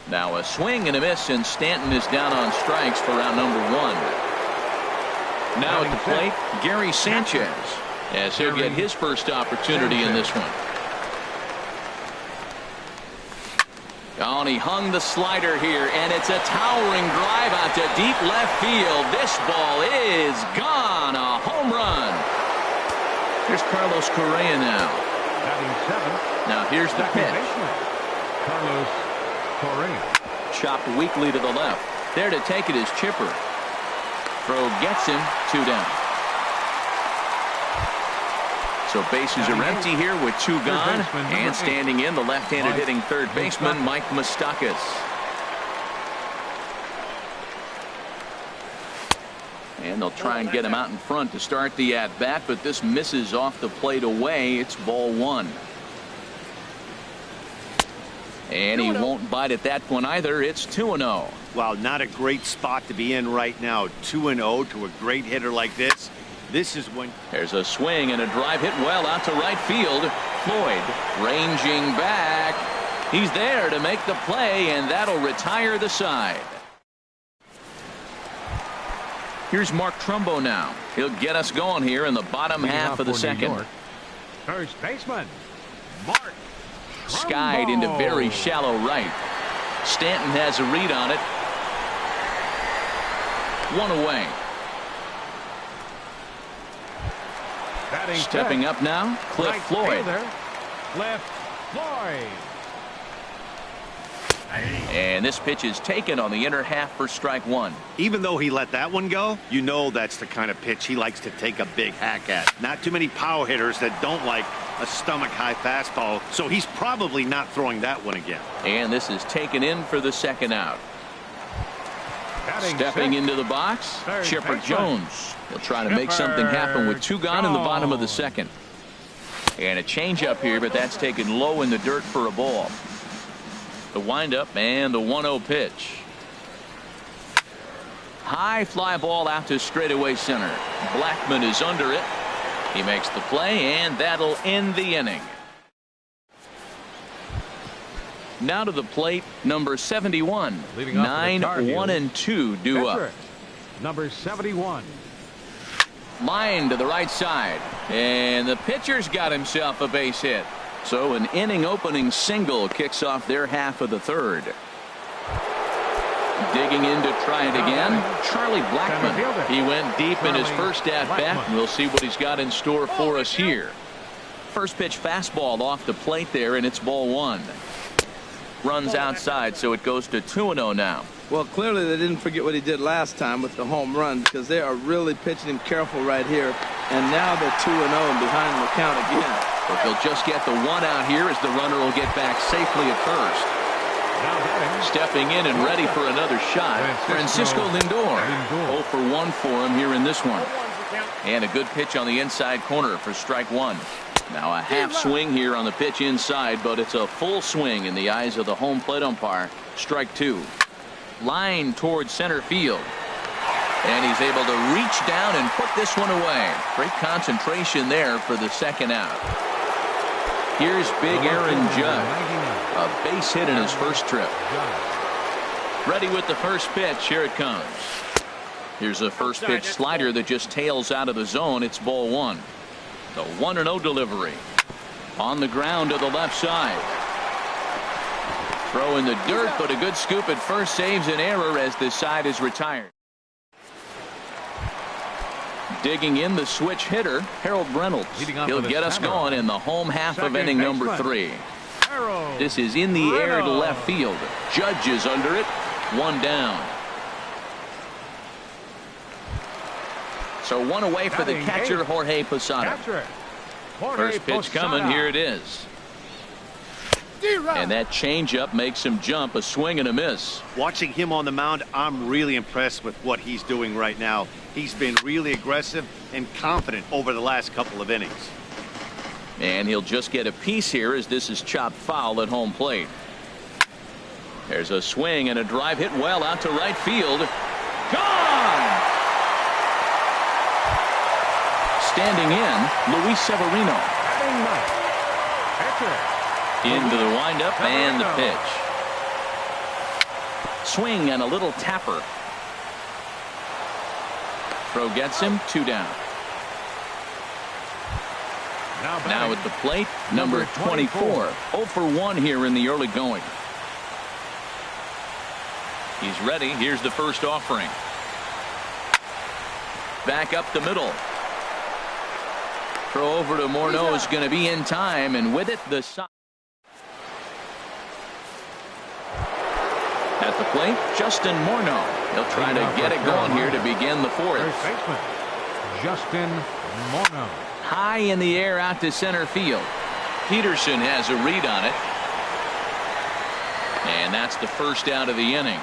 S2: Now a swing and a miss, and Stanton is down on strikes for round number 1. Now at the plate, Gary Sanchez, as he'll get his first opportunity in this one. Oh, and he hung the slider here, and it's a towering drive out to deep left field. This ball is gone. A home run. Here's Carlos Correa now.
S4: Batting seventh.
S2: Now here's the
S4: Second
S2: pitch.
S4: baseman, Carlos Correa.
S2: Chopped weakly to the left. There to take it is Chipper. Throw gets him. 2 down. So bases are empty here with 2 gone. And standing in, the left-handed hitting third baseman, Mike Moustakas. And they'll try and get him out in front to start the at-bat, but this misses off the plate away. It's ball 1. And he won't bite at that one either. It's 2-0.
S1: Wow, not a great spot to be in right now. 2-0 to a great hitter like this. This is when...
S2: There's a swing and a drive hit well out to right field. Floyd ranging back. He's there to make the play, and that'll retire the side. Here's Mark Trumbo now. He'll get us going here in the bottom half of the second.
S4: First baseman, Mark
S2: Skied into very shallow right. Stanton has a read on it. 1 away. Stepping up now, Cliff
S4: Right
S2: Floyd.
S4: fielder, Cliff Floyd.
S2: And this pitch is taken on the inner half for strike 1.
S1: Even though he let that one go, you know that's the kind of pitch he likes to take a big hack at. Not too many power hitters that don't like a stomach-high fastball, so he's probably not throwing that one again.
S2: And this is taken in for the second out.
S4: Batting
S2: Stepping
S4: sixth,
S2: into the box,
S4: third
S2: Chipper
S4: baseman.
S2: Jones. He'll try to make something happen with 2 gone in the bottom of the second. And a changeup here, but that's taken low in the dirt for a ball. The windup and the 1-0 pitch. High fly ball out to straightaway center. Blackman is under it. He makes the play, and that'll end the inning. Now to the plate, number 71.
S4: Leading off
S2: 9,
S4: the
S2: 1, and 2 due up.
S4: Pitcher, number 71.
S2: Line to the right side, and the pitcher's got himself a base hit. So an inning opening single kicks off their half of the third. Digging in to try it again, Charlie Blackman. He went deep in his first at bat. We'll see what he's got in store for us here. First pitch fastball off the plate there, and it's ball 1. Runs outside, so it goes to 2-0 now.
S3: Well, clearly they didn't forget what he did last time with the home run, because they are really pitching him careful right here. And now they're 2-0 and behind the count again.
S2: But they'll just get the 1 out here as the runner will get back safely at first. Stepping in and ready for another shot, Francisco Lindor. 0 for 1 for him here in this one. And a good pitch on the inside corner for strike 1. Now a half swing here on the pitch inside, but it's a full swing in the eyes of the home plate umpire. Strike 2. Line towards center field. And he's able to reach down and put this one away. Great concentration there for the second out. Here's big Aaron Judge. A base hit in his first trip. Ready with the first pitch. Here it comes. Here's a first pitch slider that just tails out of the zone. It's ball 1. The 1-0 delivery. On the ground to the left side. Throw in the dirt, but a good scoop at first saves an error as this side is retired. Digging in the switch hitter, Harold Reynolds. He'll get us going in the home half of inning number 3. This is in the air to left field. Judge is under it. 1 down. So 1 away for the catcher, Jorge Posada. First pitch coming. Here it is. And that changeup makes him jump. A swing and a miss.
S1: Watching him on the mound, I'm really impressed with what he's doing right now. He's been really aggressive and confident over the last couple of innings.
S2: And he'll just get a piece here as this is chopped foul at home plate. There's a swing and a drive hit well out to right field. Gone! Standing in, Luis Severino. Into the windup and the pitch. Swing and a little tapper. Throw gets him. 2 down. Now at the plate, number 24. 0 for 1 here in the early going. He's ready. Here's the first offering. Back up the middle. Throw over to Morneau is going to be in time, and with it, the side. At the plate, Justin Morneau. He'll try to get it going here to begin the fourth.
S4: First baseman, Justin Morneau.
S2: High in the air out to center field. Peterson has a read on it. And that's the first out of the inning.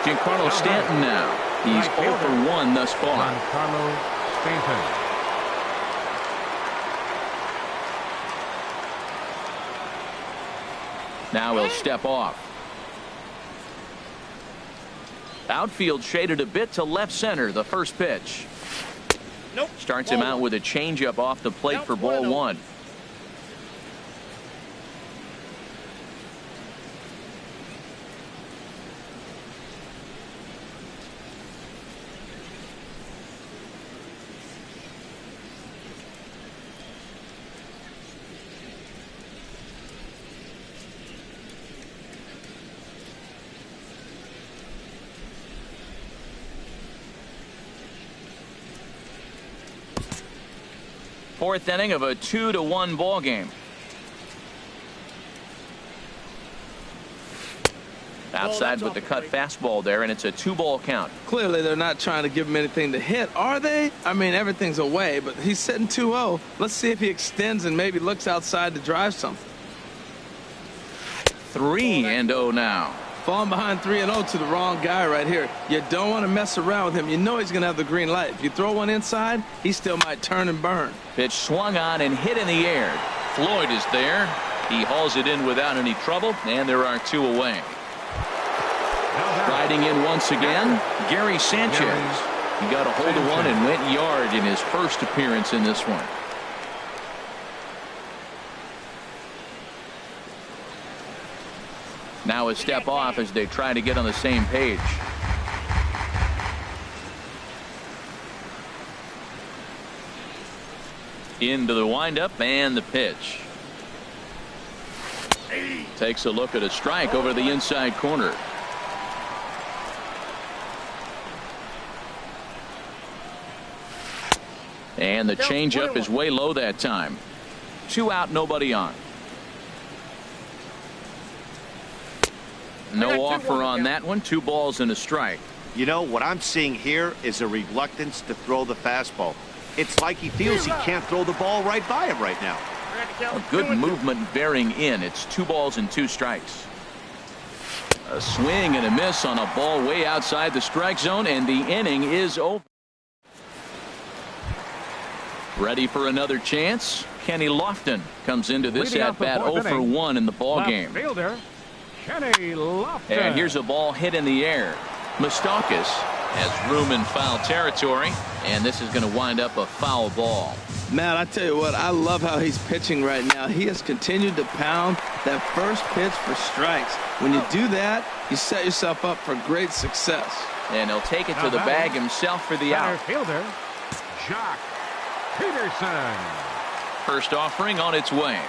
S2: Giancarlo Stanton now. He's 0 for 1 thus far.
S4: Giancarlo Stanton.
S2: Now he'll step off. Outfield shaded a bit to left center. The first pitch. Starts him out with a changeup off the plate for ball one. Fourth inning of a 2-1 ball game. Outside with the cut fastball there, and it's a 2-ball count.
S3: Clearly, they're not trying to give him anything to hit, are they? I mean, everything's away, but he's sitting 2-0. Let's see if he extends and maybe looks outside to drive something.
S2: 3-0 now.
S3: Falling behind 3-0 to the wrong guy right here. You don't want to mess around with him. You know he's going to have the green light. If you throw one inside, he still might turn and burn.
S2: Pitch swung on and hit in the air. Floyd is there. He hauls it in without any trouble, and there are 2 away. Riding in once again, Gary Sanchez. He got a hold of one and went yard in his first appearance in this one. Now a step off as they try to get on the same page. Into the windup and the pitch. Takes a look at a strike over the inside corner. And the changeup is way low that time. 2 out, nobody on. No offer on that one. 2 balls and a strike.
S1: You know, what I'm seeing here is a reluctance to throw the fastball. It's like he feels he can't throw the ball right by him right now.
S2: A good movement bearing in. It's 2 balls and 2 strikes. A swing and a miss on a ball way outside the strike zone, and the inning is over. Ready for another chance. Kenny Lofton comes into this at-bat 0 for 1 in the ball game.
S4: Fielder, Kenny Lofton.
S2: And here's a ball hit in the air. Moustakas has room in foul territory, and this is going to wind up a foul ball.
S3: Matt, I tell you what, I love how he's pitching right now. He has continued to pound that first pitch for strikes. When you do that, you set yourself up for great success.
S2: And he'll take it to the bag himself for the out.
S4: Fielder, Jock Peterson.
S2: First offering on its way.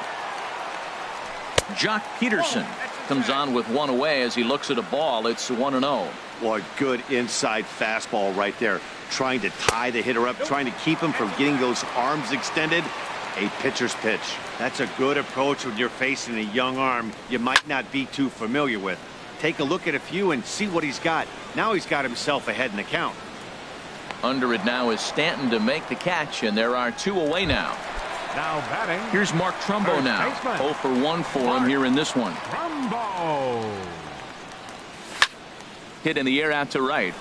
S2: Jock Peterson comes on with 1 away as he looks at a ball. It's 1-0.
S1: Boy, good inside fastball right there. Trying to tie the hitter up, trying to keep him from getting those arms extended. A pitcher's pitch. That's a good approach when you're facing a young arm you might not be too familiar with. Take a look at a few and see what he's got. Now he's got himself ahead in the count.
S2: Under it now is Stanton to make the catch, and there are 2 away now.
S4: Now batting.
S2: Here's Mark Trumbo now. 0 for 1 for him here in this one.
S4: Trumbo.
S2: Hit in the air out to right.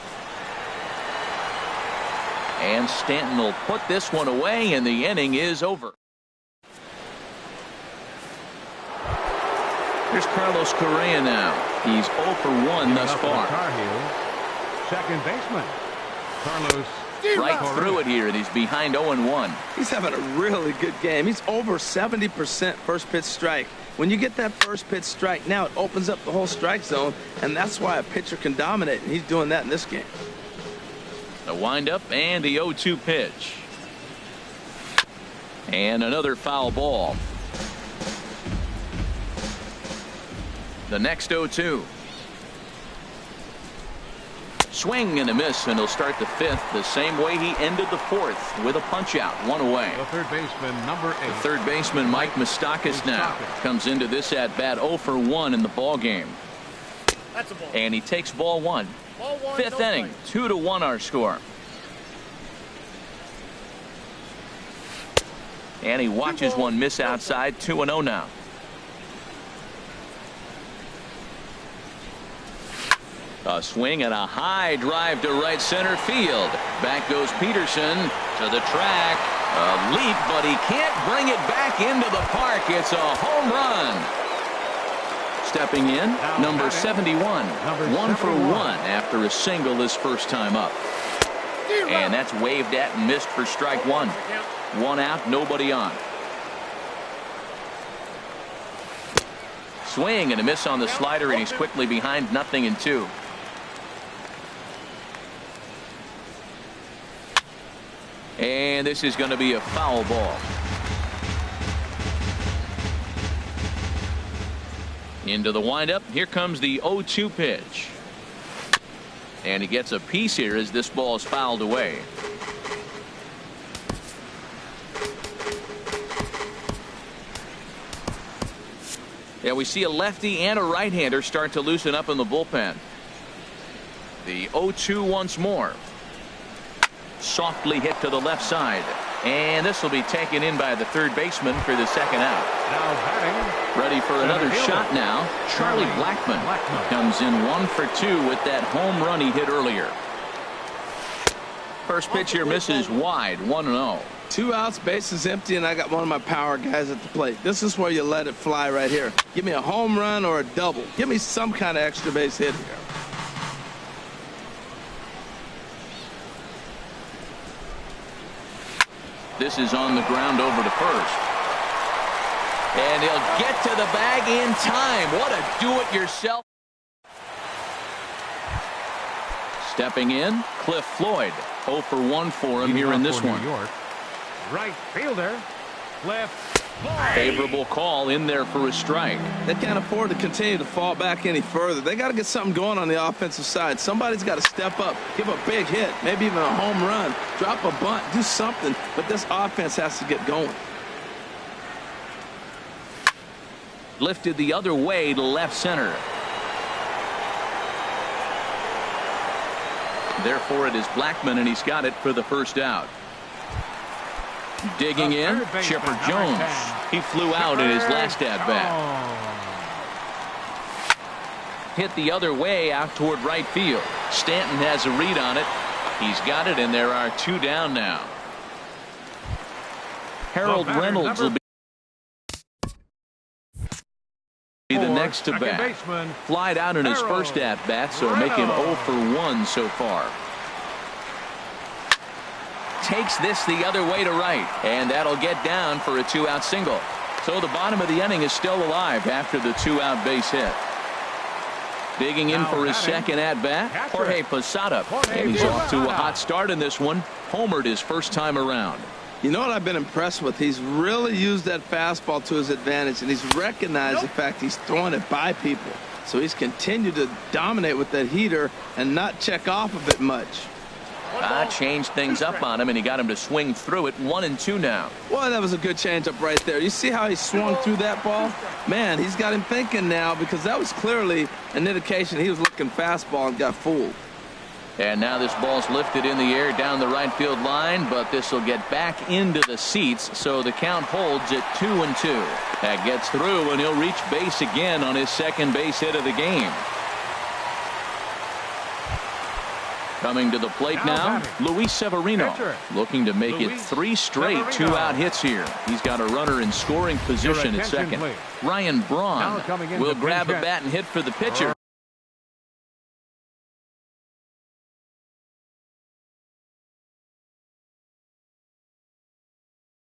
S2: And Stanton will put this one away, and the inning is over. Here's Carlos Correa now. He's 0 for 1 thus far.
S4: Second baseman, Carlos.
S2: Right through it here, and he's behind 0-1.
S3: He's having a really good game. He's over 70% first pitch strike. When you get that first pitch strike, now it opens up the whole strike zone, and that's why a pitcher can dominate, and he's doing that in this game.
S2: The windup and the 0-2 pitch. And another foul ball. The next 0-2. Swing and a miss, and he'll start the fifth the same way he ended the fourth, with a punch out, one away.
S4: The third baseman, number 8.
S2: The third baseman, Mike Moustakas, now comes into this at bat 0 for 1 in the ball game.
S5: That's a ball.
S2: And he takes ball one.
S5: Ball one,
S2: Fifth
S5: no
S2: inning,
S5: play.
S2: 2-1 our score. And he watches one miss outside, 2-0 now. A swing and a high drive to right center field. Back goes Peterson to the track. A leap, but he can't bring it back into the park. It's a home run. Stepping in, number 71. 1 for 1 after a single his first time up. And that's waved at and missed for strike one. 1 out, nobody on. Swing and a miss on the slider, and he's quickly behind 0-2. And this is going to be a foul ball. Into the windup. Here comes the 0-2 pitch. And he gets a piece here as this ball is fouled away. Yeah, we see a lefty and a right-hander start to loosen up in the bullpen. The 0-2 once more. Softly hit to the left side. And this will be taken in by the third baseman for the second out.
S4: Now batting.
S2: Ready for another shot now. Charlie Blackmon comes in 1 for 2 with that home run he hit earlier. First pitch here misses wide, 1-0.
S3: 2 outs, bases empty, and I got one of my power guys at the plate. This is where you let it fly right here. Give me a home run or a double. Give me some kind of extra base hit here.
S2: This is on the ground over to first. And he'll get to the bag in time. What a do-it-yourself. Stepping in, Cliff Floyd. 0 for 1 for him here in this one.
S4: Right fielder, Cliff Floyd.
S2: Favorable call in there for a strike.
S3: They can't afford to continue to fall back any further. They got to get something going on the offensive side. Somebody's got to step up, give a big hit, maybe even a home run, drop a bunt, do something. But this offense has to get going.
S2: Lifted the other way to left center. Therefore, it is Blackmon, and he's got it for the first out. Digging in, Chipper Jones. He flew out in his last at-bat. Hit the other way out toward right field. Stanton has a read on it. He's got it, and there are 2 down now. Harold Reynolds will be the next to bat. Flied out in his first at-bat, so making 0 for 1 so far. Takes this the other way to right, and that'll get down for a 2-out single. So the bottom of the inning is still alive after the 2-out base hit. Digging in for his second at-bat, Jorge Posada. And he's off to a hot start in this one. Homered his first time around.
S3: You know what I've been impressed with? He's really used that fastball to his advantage, and he's recognized the fact he's throwing it by people. So he's continued to dominate with that heater and not check off of it much.
S2: Changed things up on him, and he got him to swing through it. 1-2 now.
S3: Well, that was a good changeup right there. You see how he swung through that ball? Man, he's got him thinking now, because that was clearly an indication he was looking fastball and got fooled.
S2: And now this ball's lifted in the air down the right field line, but this will get back into the seats, so the count holds at 2-2. That gets through, and he'll reach base again on his second base hit of the game. Coming to the plate now, Luis Severino, looking to make it 3 straight 2-out hits here. He's got a runner in scoring position at second. Ryan Braun will grab a bat and hit for the pitcher.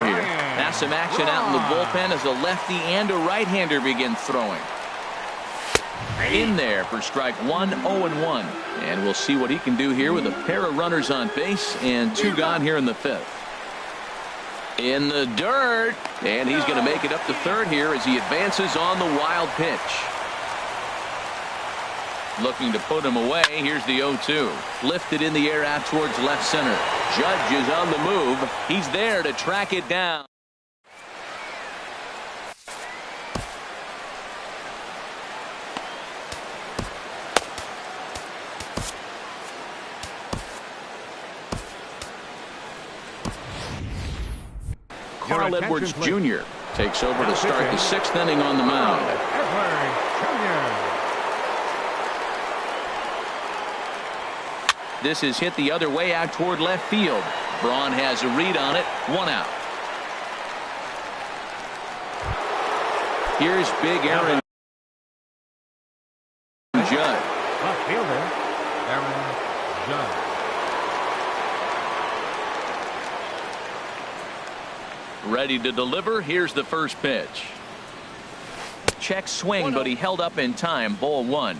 S2: Now some action out in the bullpen as a lefty and a right-hander begin throwing. In there for strike 1, 0-1. And we'll see what he can do here with a pair of runners on base and 2 gone here in the 5th. In the dirt, and he's going to make it up to third here as he advances on the wild pitch. Looking to put him away. Here's the 0-2. Lifted in the air out towards left center. Judge is on the move. He's there to track it down. Carl Edwards Jr. takes over to start the 6th inning on the mound. This is hit the other way out toward left field. Braun has a read on it. 1 out. Here's big Aaron Judge.
S4: Left fielder, Aaron Judge.
S2: Ready to deliver. Here's the first pitch. Check swing, but he held up in time. Ball 1.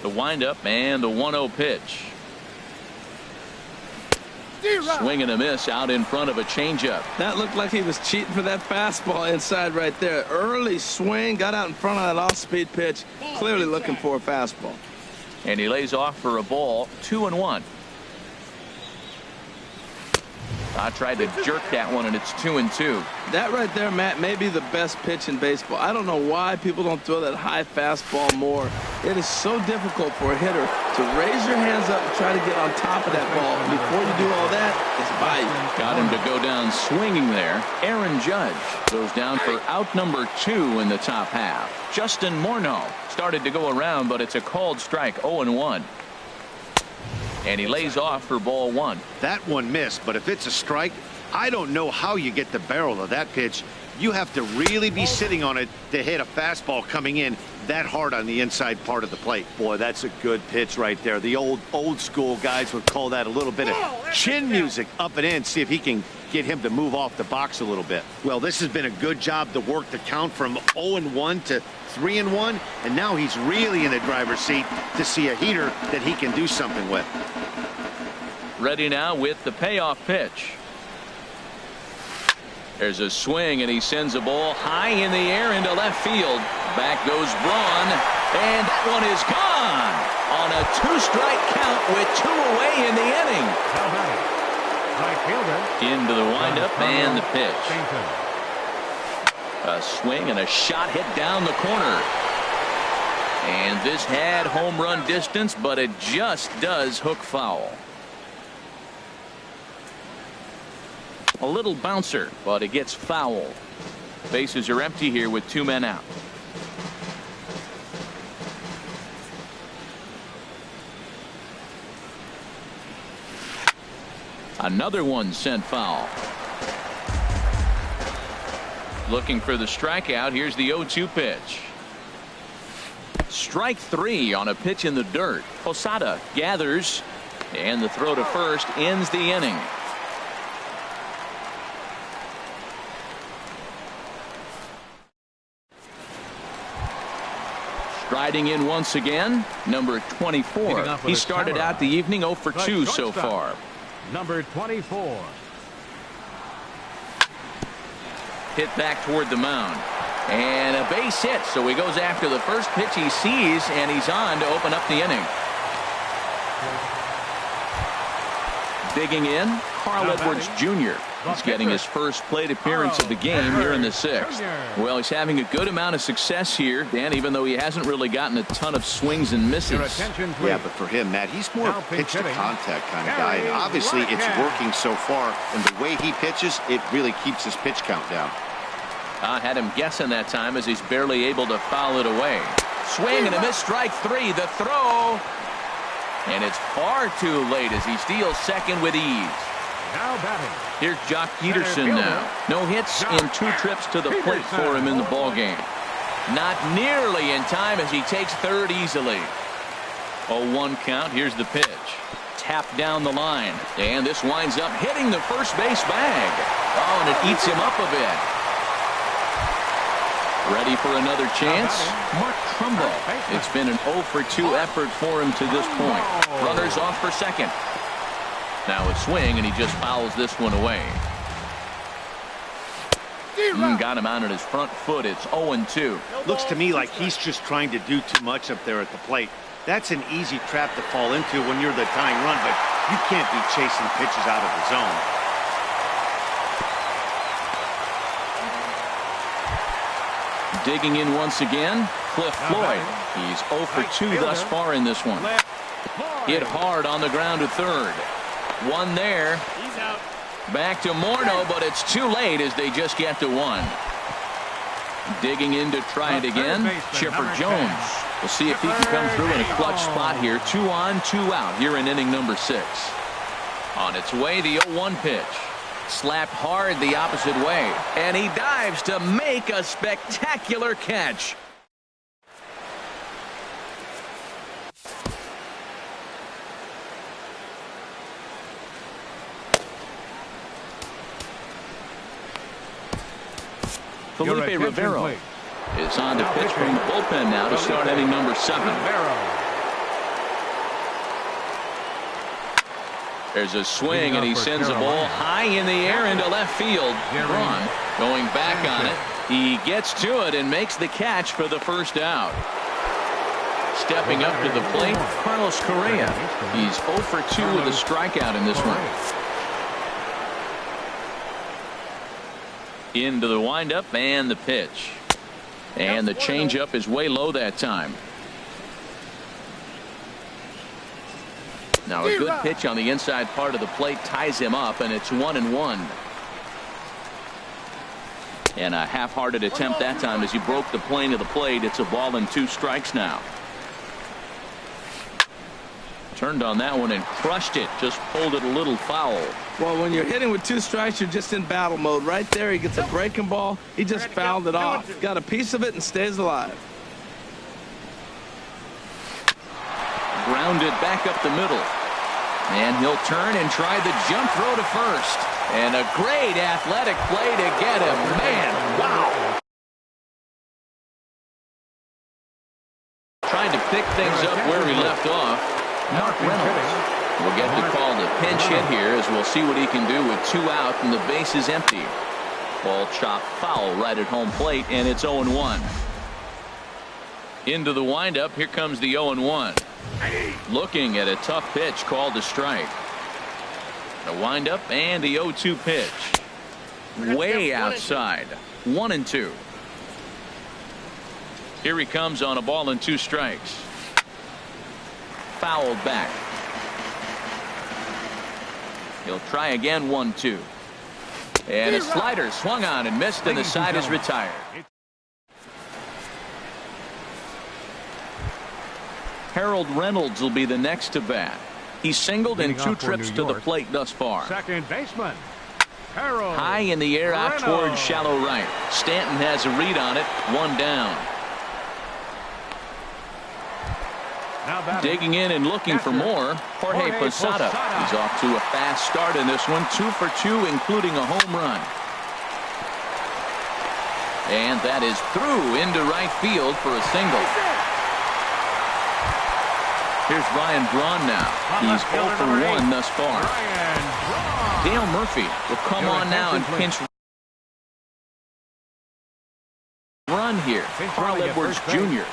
S2: The windup and the 1-0 pitch. Swing and a miss out in front of a changeup.
S3: That looked like he was cheating for that fastball inside right there. Early swing, got out in front of that off-speed pitch. Clearly looking for a fastball.
S2: And he lays off for a ball. 2-1. I tried to jerk that one, and it's 2-2.
S3: That right there, Matt, may be the best pitch in baseball. I don't know why people don't throw that high fastball more. It is so difficult for a hitter to raise your hands up and try to get on top of that ball. And before you do all that, it's by you.
S2: Got him to go down swinging there. Aaron Judge goes down for out number 2 in the top half. Justin Morneau started to go around, but it's a called strike. 0-1. And he lays off for ball 1.
S1: That one missed, but if it's a strike, I don't know how you get the barrel of that pitch. You have to really be sitting on it to hit a fastball coming in that hard on the inside part of the plate. Boy, that's a good pitch right there. The old school guys would call that a little bit of chin music up and in. See if he can get him to move off the box a little bit. Well, this has been a good job to work the count from 0-1 to 3-1, and now he's really in the driver's seat to see a heater that he can do something with.
S2: Ready now with the payoff pitch. There's a swing, and he sends a ball high in the air into left field. Back goes Braun, and that one is gone on a 2-strike count with 2 away in the inning.
S4: Right fielder.
S2: Into the windup and the pitch. A swing and a shot hit down the corner. And this had home run distance, but it just does hook foul. A little bouncer, but it gets foul. Bases are empty here with 2 men out. Another one sent foul. Looking for the strikeout. Here's the 0-2 pitch. Strike 3 on a pitch in the dirt. Posada gathers, and the throw to first ends the inning. Striding in once again, number 24. He started out the evening 0 for 2 so far.
S4: Number 24.
S2: Hit back toward the mound. And a base hit, so he goes after the first pitch he sees, and he's on to open up the inning. Digging in, Carl Edwards Jr. He's getting his first plate appearance of the game here in the 6th. Well, he's having a good amount of success here, Dan, even though he hasn't really gotten a ton of swings and misses.
S1: Yeah, but for him, Matt, he's more pitch to contact kind of guy. And obviously, it's working so far. And the way he pitches, it really keeps his pitch count down.
S2: I had him guessing that time as he's barely able to foul it away. Swing and a miss, strike 3. The throw. And it's far too late as he steals second with ease.
S4: Now batting.
S2: Here's Jock Peterson now. No hits in 2 trips to the plate for him in the ballgame. Not nearly in time as he takes third easily. 0-1 count. Here's the pitch. Tapped down the line. And this winds up hitting the first base bag. Oh, and it eats him up a bit. Ready for another chance? Mark Trumbo. It's been an 0 for 2 effort for him to this point. Runners off for second. Now a swing, and he just fouls this one away. Got him out on his front foot. It's 0-2.
S1: Looks to me like he's just trying to do too much up there at the plate. That's an easy trap to fall into when you're the tying run, but you can't be chasing pitches out of the zone.
S2: Digging in once again, Cliff Floyd. He's 0 for 2 thus far in this one. Hit hard on the ground to third. One there.
S5: He's out.
S2: Back to Morneau, but it's too late as they just get to one. Digging in to try it again, Chipper Jones. We'll see if he can come through in a clutch spot here. 2 on, 2 out here in inning number 6. On its way, the 0-1 pitch. Slapped hard the opposite way, and he dives to make a spectacular catch. Felipe Rivero is on the pitch from the bullpen now to start inning number 7. There's a swing, and he sends a ball high in the air into left field. Braun going back on it. He gets to it and makes the catch for the first out. Stepping up to the plate, Carlos Correa. He's 0 for 2 with a strikeout in this one. Into the windup and the pitch. And the changeup is way low that time. Now a good pitch on the inside part of the plate ties him up, and it's 1-1. And a half-hearted attempt that time as he broke the plane of the plate. It's a ball and 2 strikes now. Turned on that one and crushed it. Just pulled it a little foul.
S3: Well, when you're hitting with 2 strikes, you're just in battle mode. Right there, he gets a breaking ball. He just fouled it off. Got a piece of it and stays alive.
S2: Grounded back up the middle. And he'll turn and try the jump throw to first. And a great athletic play to get him. Man, wow. Trying to pick things up where he left off. Mark Reynolds will get the call to pinch hit here as we'll see what he can do with 2 out and the base is empty. Ball chopped foul right at home plate, and it's 0-1. Into the windup. Here comes the 0-1. Looking at a tough pitch called to strike. The windup and the 0-2 pitch. Way outside. 1-2. Here he comes on a ball and 2 strikes. Fouled back. He'll try again. 1-2. And a slider swung on and missed, and the side is retired. Harold Reynolds will be the next to bat. He's singled in 2 trips to the plate thus far.
S4: Second baseman, Harold.
S2: High in the air out towards shallow right. Stanton has a read on it. 1 down. Digging in and looking for more, Jorge Posada. He's off to a fast start in this one. 2 for 2, including a home run. And that is through into right field for a single. Here's Ryan Braun now. He's 0 for 1 thus far. Dale Murphy will come on now and pinch run here. Carl Edwards Jr.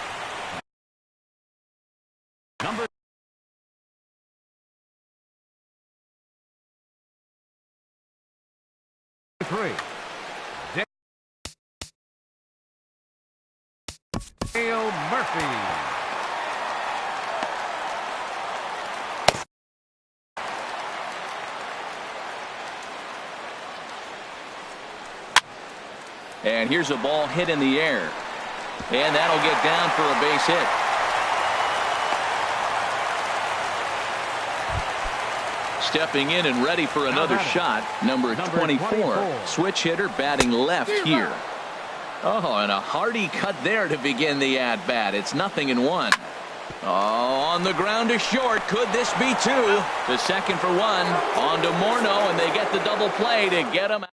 S4: Number 3. Dale Murphy.
S2: And here's a ball hit in the air. And that'll get down for a base hit. Stepping in and ready for another shot, number 24. Switch hitter batting left here. Oh, and a hearty cut there to begin the at-bat. It's 0-1. Oh, on the ground to short. Could this be 2? The second for 1. On to Morneau, and they get the double play to get him out.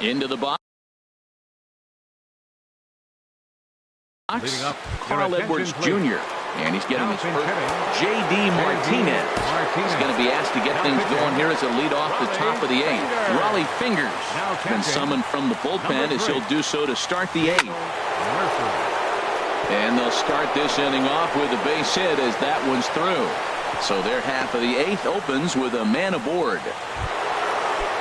S2: Into the box. Carl Edwards Jr. And he's getting his first. J.D. Martinez is going to be asked to get things going here as a lead off the top of the 8th. Raleigh Fingers been summoned from the bullpen as he'll do so to start the 8th. And they'll start this inning off with a base hit as that one's through. So their half of the 8th opens with a man aboard.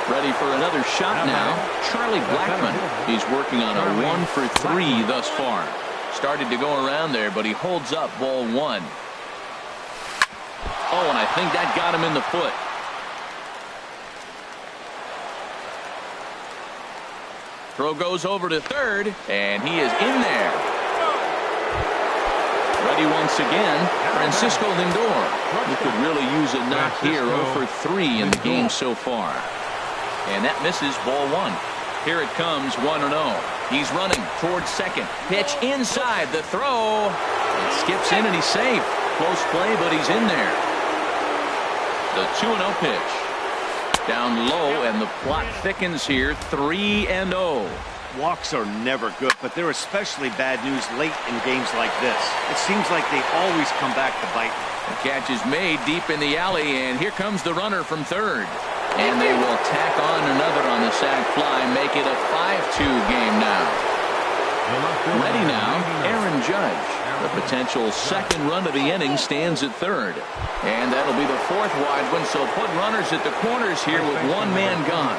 S2: Ready for another shot now, Charlie Blackmon. He's working on a 1 for 3 thus far. Started to go around there, but he holds up ball 1. Oh, and I think that got him in the foot. Throw goes over to third, and he is in there. Ready once again, Francisco Lindor. He could really use a knock here, 0 for 3 in the game so far. And that misses ball 1. Here it comes, 1-0. He's running towards second. Pitch inside the throw. It skips in and he's safe. Close play, but he's in there. The 2-0 pitch. Down low, and the plot thickens here. 3-0.
S1: Walks are never good, but they're especially bad news late in games like this. It seems like they always come back to bite.
S2: The catch is made deep in the alley, and here comes the runner from third. And they will tack on another on the sac fly, make it a 5-2 game now. Ready now, Aaron Judge. The potential second run of the inning stands at third. And that'll be the 4th wide one, so put runners at the corners here with 1 man gone.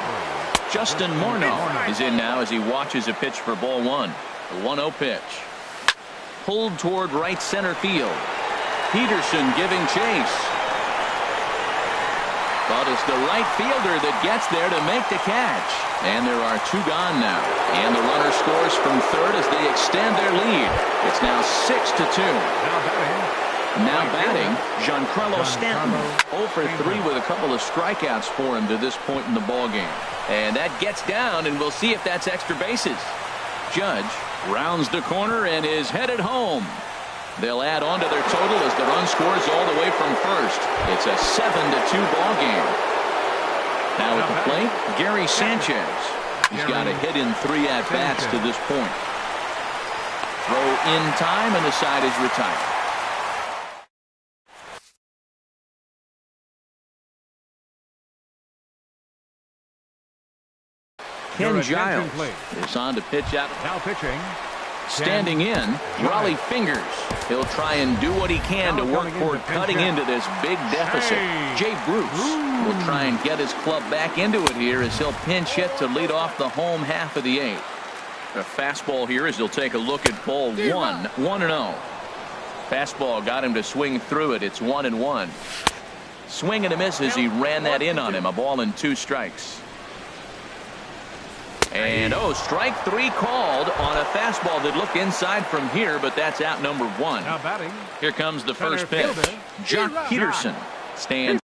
S2: Justin Morneau is in now as he watches a pitch for ball 1. The 1-0 pitch. Pulled toward right center field. Peterson giving chase. But it's the right fielder that gets there to make the catch. And there are 2 gone now. And the runner scores from third as they extend their lead. It's now 6-2. Now batting, Giancarlo Stanton. 0 for 3 with a couple of strikeouts for him to this point in the ballgame. And that gets down, and we'll see if that's extra bases. Judge rounds the corner and is headed home. They'll add on to their total as the run scores all the way from first. It's a 7-2 ball game. Now at the plate, Gary Sanchez. He's got a hit in 3 at-bats to this point. Throw in time, and the side is retired. Ken Giles is on to pitch out.
S4: Now pitching.
S2: Standing in, Raleigh Fingers. He'll try and do what he can to work toward cutting into this big deficit. Jay Bruce will try and get his club back into it here as he'll pinch hit to lead off the home half of the 8th. A fastball here as he'll take a look at ball 1. 1-0. Fastball got him to swing through it. It's 1-1. Swing and a miss as he ran that in on him. A ball and 2 strikes. And strike 3 called on a fastball that looked inside from here, but that's out number 1.
S4: Now batting.
S2: Here comes the first pitch. Jock Peterson stands.